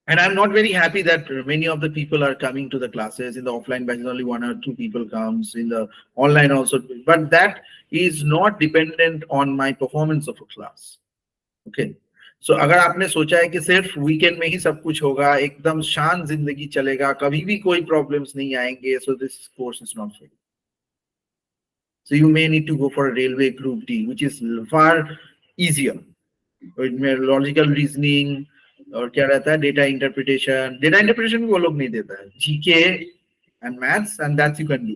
And I'm not very happy that many of the people are coming to the classes. In the offline batches, only 1 or 2 people comes. In the online also, but that is not dependent on my performance of a class. Okay. So अगर आपने सोचा है कि सिर्फ weekend में ही सब कुछ होगा, एकदम शांत जिंदगी चलेगा, कभी भी कोई प्रॉब्लम्स नहीं आएंगे, so this course is not for you. So you may need to go for a railway group D, which is far easier. Logical reasoning, और क्या रहता है, डेटा इंटरप्रिटेशन भी वो लोग नहीं देता है, GK and maths, and that's you can do.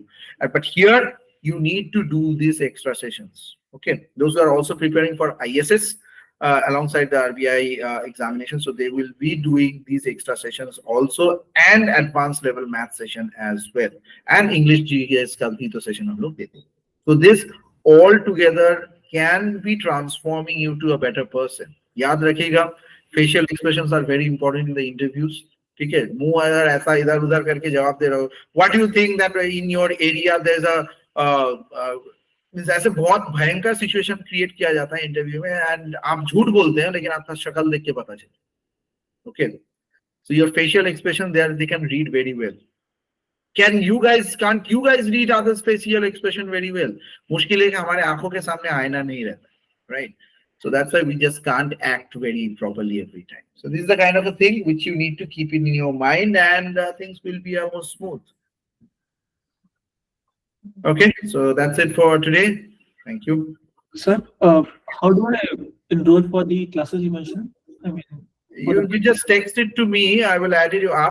But here you need to do these extra sessions. Okay, those are also preparing for ISS alongside the RBI examination, so they will be doing these extra sessions also, and advanced level math session as well, and English GS का भी तो session हम लोग देते हैं. So this all together can be transforming you to a better person. याद रखिएगा, facial expressions are very important in the interviews. ठीक है, मुंह अगर ऐसा इधर उधर करके जवाब दे रहे हो, what do you think that in your area there's a ऐसे बहुत भयंकर सिचुएशन क्रिएट किया जाता है इंटरव्यू में, एंड आप झूठ बोलते हैं लेकिन आपका शक्ल देख के पता चले. Okay, so your facial expression they can read very well. can't you guys read others facial expression very well? मुश्किल है कि हमारे आंखों के सामने आईना नहीं रहता, right? So that's why we just can't act very properly every time. So this is the kind of a thing which you need to keep in your mind, and things will be more smooth. Okay, so that's it for today. Thank you. Sir, how do I enroll for the classes you mentioned? I mean, You just text it to me. I will add it you up.